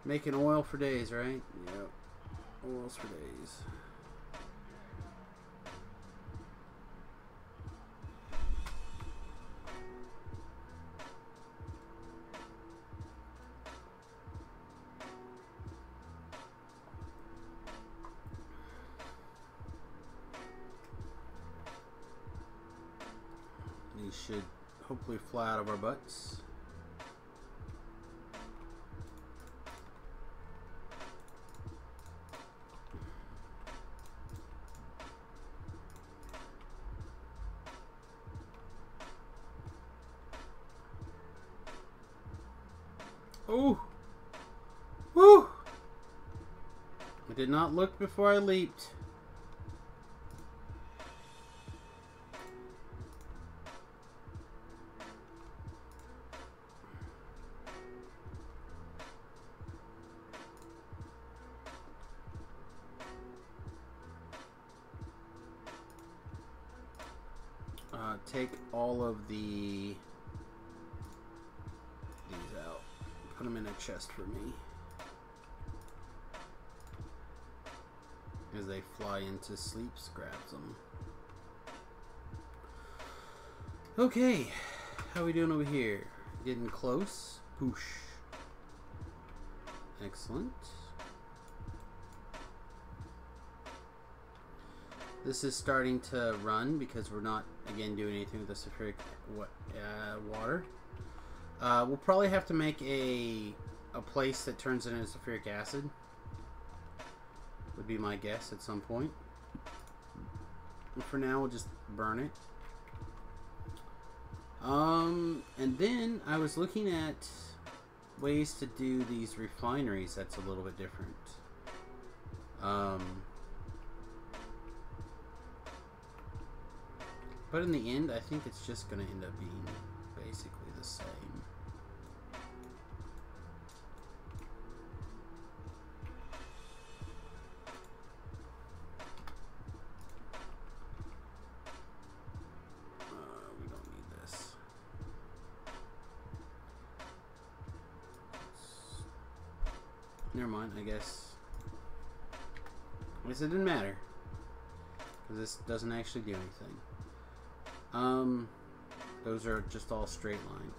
Making oil for days, right? Yep. Oils for days. These should hopefully fly out of our butts. Oh! Woo! I did not look before I leaped. Take all of these out. Put them in a chest for me. As they fly into sleep, grabs them. Okay, how we doing over here? Getting close. Poosh. Excellent. This is starting to run because we're not, again, doing anything with the sulfuric water. We'll probably have to make a place that turns it into sulfuric acid. Would be my guess at some point. And for now, we'll just burn it. And then I was looking at ways to do these refineries that's a little bit different. But in the end, I think it's just going to end up being basically the same. We don't need this. Never mind, I guess. I guess it didn't matter. Because this doesn't actually do anything. Those are just all straight line.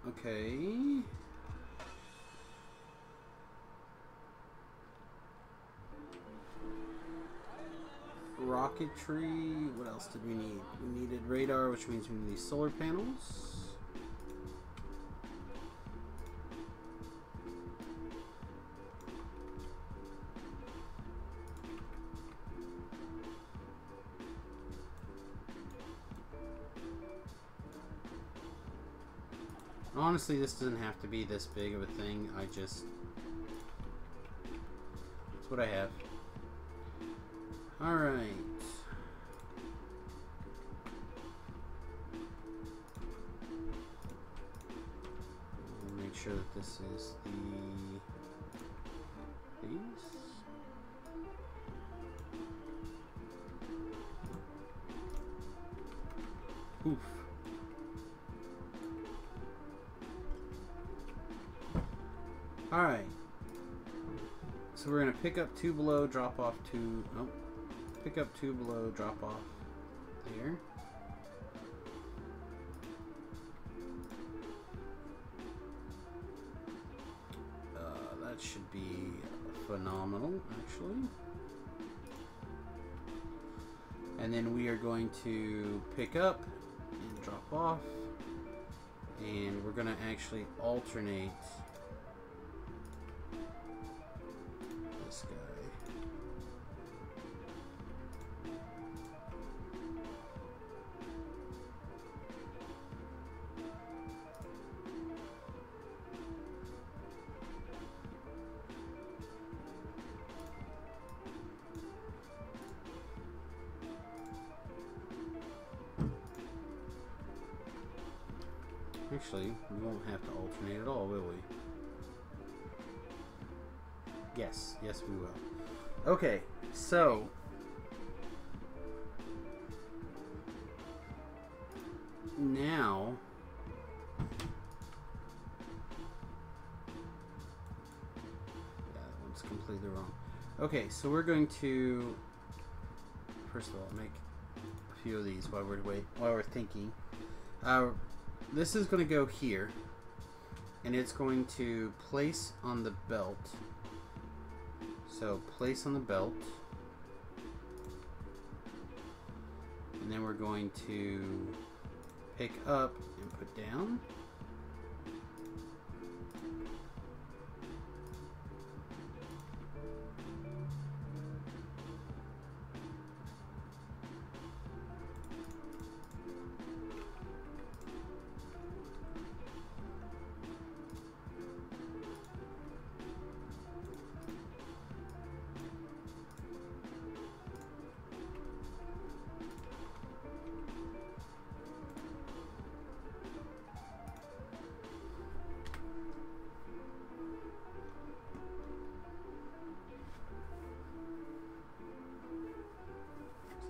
Okay. Rocketry. What else did we need? We needed radar, which means we need these solar panels. Honestly, this doesn't have to be this big of a thing. That's what I have. Alright. Make sure that this is these. Oof. Alright, so we're going to pick up 2 below, drop off 2, oh, pick up 2 below, drop off here. That should be phenomenal, actually. And then we are going to pick up and drop off And we're going to actually alternate this guy. Actually, we won't have to alternate at all, will we? Yes, yes we will. Okay, so now that one's completely wrong. Okay, so we're going to first of all make a few of these while we're thinking. This is going to go here, and it's going to place on the belt. So place on the belt, and then we're going to pick up and put down.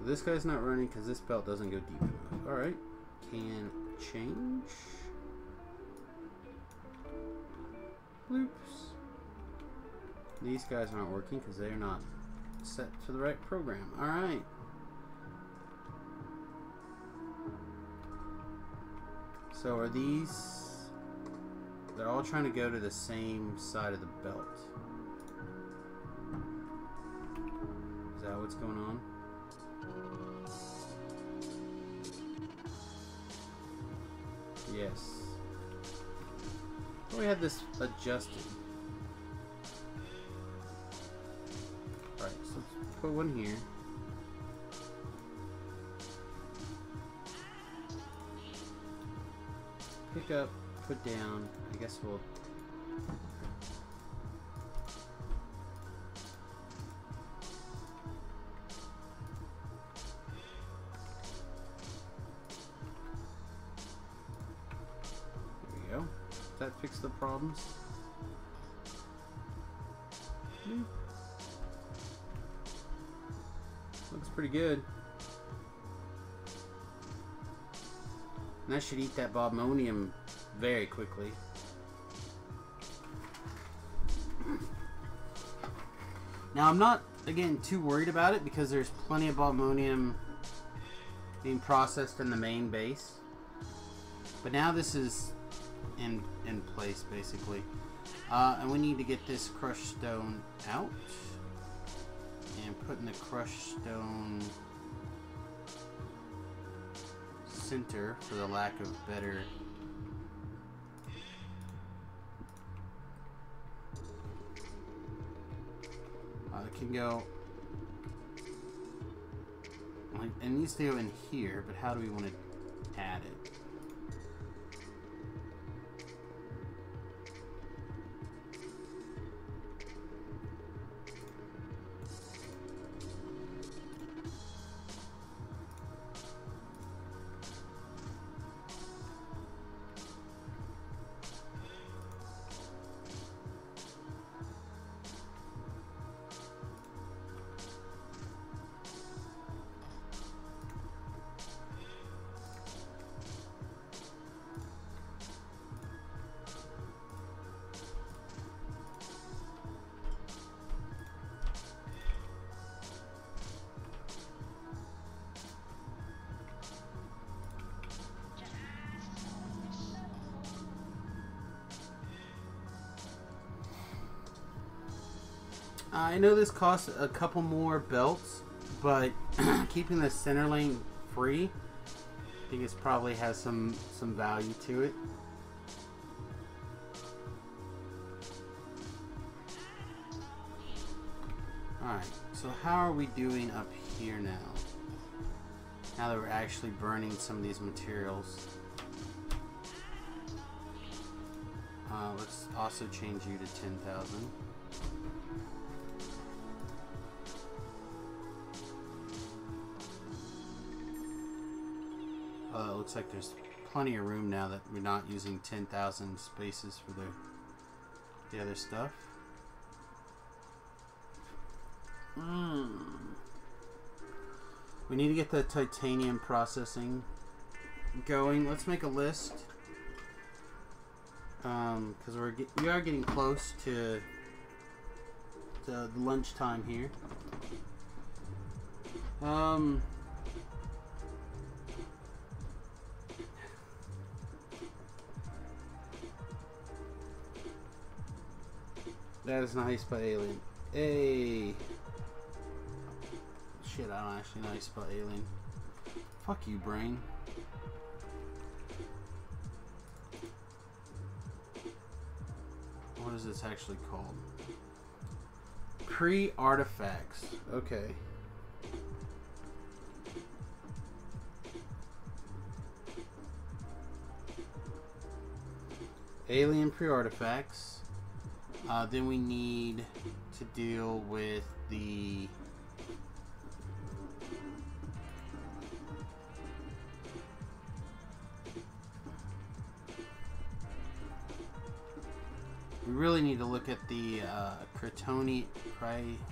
This guy's not running because this belt doesn't go deep enough. Alright. Can change. Bloops. These guys aren't working because they're not set to the right program. Alright. So are these... They're all trying to go to the same side of the belt. Is that what's going on? Yes. We had this adjusted. Alright, so let's put one here. Pick up, put down. I guess we'll... That fix the problems? Looks pretty good. And that should eat that bobmonium very quickly. Now I'm not, again, too worried about it because there's plenty of bobmonium being processed in the main base. But now this is in place basically, and we need to get this crushed stone out and put in the crushed stone center for the lack of better. It can go like, it needs to go in here, but how do we want to add it? I know this costs a couple more belts, but keeping the center lane free, I think it probably has some value to it. Alright, so how are we doing up here now? Now that we're actually burning some of these materials. Let's also change you to 10,000. It looks like there's plenty of room now that we're not using 10,000 spaces for the other stuff. We need to get the titanium processing going. Let's make a list. Because we are getting close to the lunchtime here. That is nice by Alien. Hey. Shit, I don't actually know how you spell alien. Fuck you, brain. What is this actually called? Pre-artifacts. Okay. Alien pre-artifacts. Then we need to deal with the we really need to look at the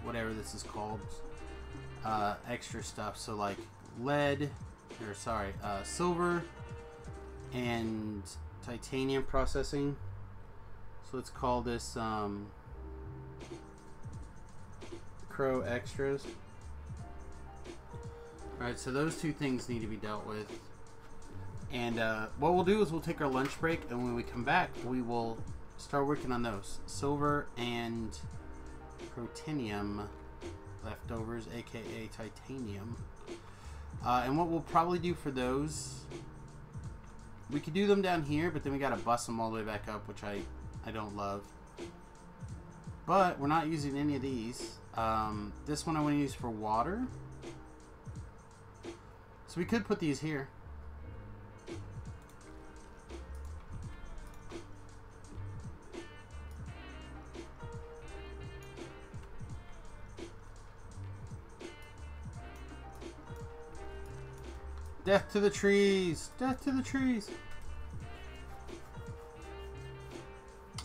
whatever this is called, extra stuff. So like silver and titanium processing. So let's call this Crow Extras. Alright, so those two things need to be dealt with. And what we'll do is we'll take our lunch break, and when we come back, we will start working on those. Silver and protenium leftovers, aka titanium. And what we'll probably do for those, we could do them down here, but then we gotta bust them all the way back up, which I don't love. But we're not using any of these. This one I want to use for water. So we could put these here. Death to the trees! Death to the trees!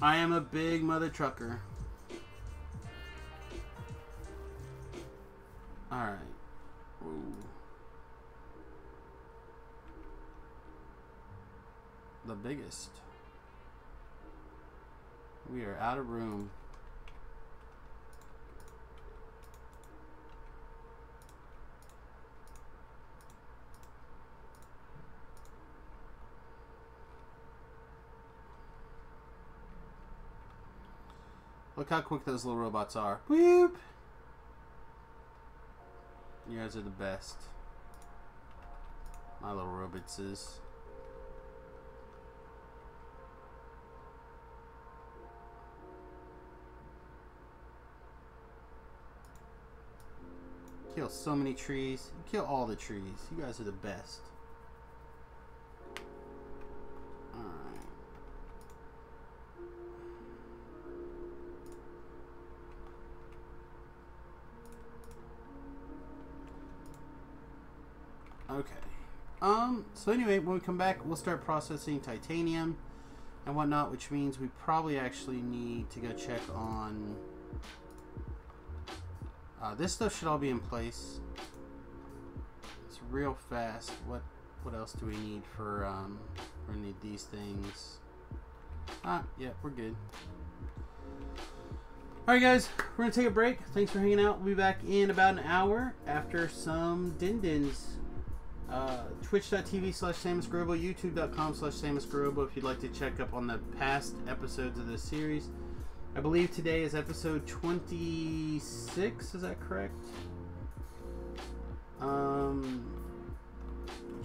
I am a big mother trucker. Alright. The biggest. We are out of room. Look how quick those little robots are. Boop! You guys are the best. My little robotses. Kill so many trees. Kill all the trees. You guys are the best. Okay. So anyway, when we come back, we'll start processing titanium and whatnot, which means we probably actually need to go check on this stuff should all be in place. It's real fast. What else do we need for we need these things? Yeah, we're good. Alright guys, we're gonna take a break. Thanks for hanging out. We'll be back in about an hour after some din-dins. Twitch.tv/SamusGrobo, YouTube.com/SamusGrobo if you'd like to check up on the past episodes of this series. I believe today is episode 26, is that correct? I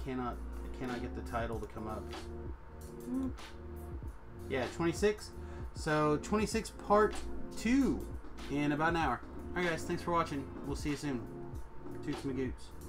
cannot get the title to come up. Yeah, 26. So 26 part 2 in about an hour. Alright guys, thanks for watching. We'll see you soon. Toots and Magoots.